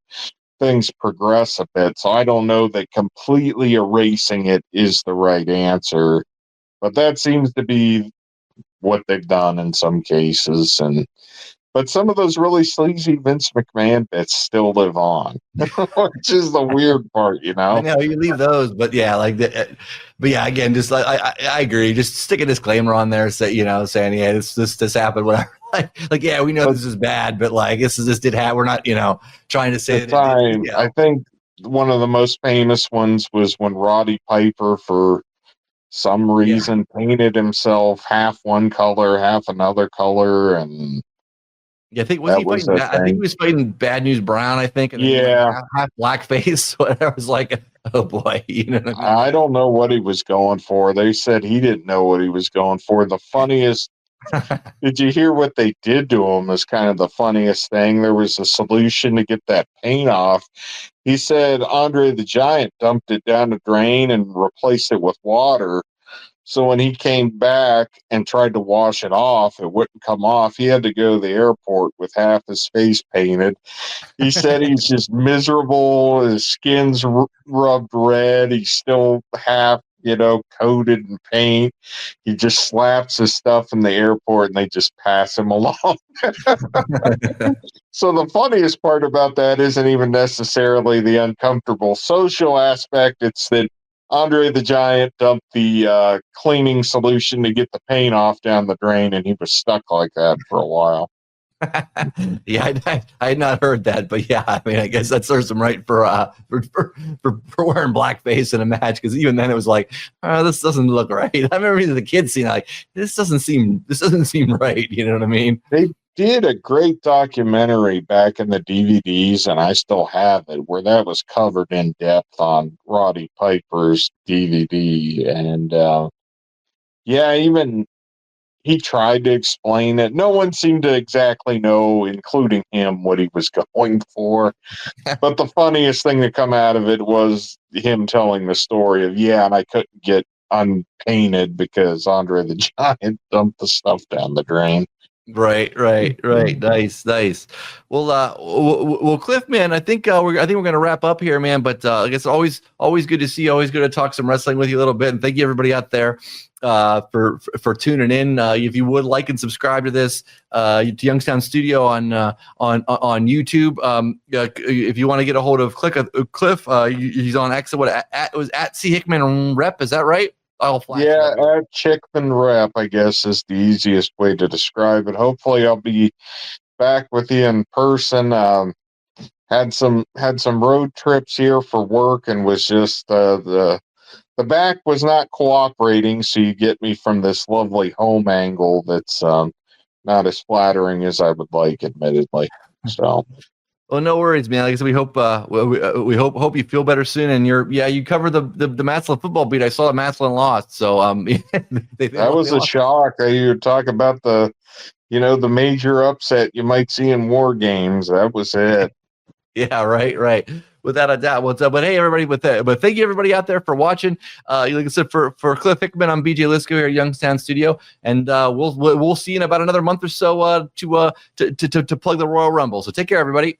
things progress a bit. So I don't know that completely erasing it is the right answer, but that seems to be what they've done in some cases. But some of those really sleazy Vince McMahon bits still live on, which is the weird part, I know you leave those, but yeah, again, just like I agree. Just stick a disclaimer on there, saying, yeah, this happened, whatever. Yeah, we know this is bad, but like this did happen. We're not, trying to say that. I think one of the most famous ones was when Roddy Piper, for some reason, painted himself half one color, half another color, and. Yeah, I think he was fighting Bad News Brown, I think. And then half blackface. I was like, oh boy. You know what I mean? I don't know what he was going for. They said he didn't know what he was going for. The funniest, did you hear what they did to him? Is kind of the funniest thing. There was a solution to get that paint off. He said Andre the Giant dumped it down the drain and replaced it with water. So when he came back and tried to wash it off, it wouldn't come off. He had to go to the airport with half his face painted. He said he's just miserable. His skin's rubbed red. He's still half, coated in paint. He just slaps his stuff in the airport and they just pass him along. So the funniest part about that isn't even necessarily the uncomfortable social aspect. It's that Andre the Giant dumped the cleaning solution to get the paint off down the drain, and he was stuck like that for a while. Yeah, I had not heard that, but yeah, I mean, I guess that serves him right for wearing blackface in a match, because even then it was like, oh, this doesn't look right. I remember the kids seeing like, this doesn't seem right. You know what I mean? They did a great documentary back in the DVDs, and I still have it, where that was covered in depth on Roddy Piper's DVD. And even he tried to explain it. No one seemed to exactly know, including him, what he was going for. But the funniest thing to come out of it was him telling the story of, and I couldn't get unpainted because Andre the Giant dumped the stuff down the drain. Right. Nice. Well, Cliff, man, I think we're gonna wrap up here, man. But I guess always good to see you. Always good to talk some wrestling with you a little bit. And thank you everybody out there for tuning in. If you would like and subscribe to this to Youngstown Studio on YouTube. If you want to get a hold of Cliff, he's on X. It was at C Hickman Rep. Is that right? At Chickman Rep, I guess, is the easiest way to describe it. Hopefully, I'll be back with you in person. Had some road trips here for work, and was just the back was not cooperating. So you get me from this lovely home angle that's not as flattering as I would like, admittedly. So. Well, no worries, man. Like I said, we hope hope you feel better soon. And you covered the Massillon football beat. I saw that Massillon lost, so that was a shock. You talk about the major upset you might see in war games. That was it. Yeah, right. Without a doubt. But hey, everybody, but thank you everybody out there for watching. Like I said, for Cliff Hickman, I'm BJ Lisko here at Youngstown Studio, and we'll see you in about another month or so to plug the Royal Rumble. So take care, everybody.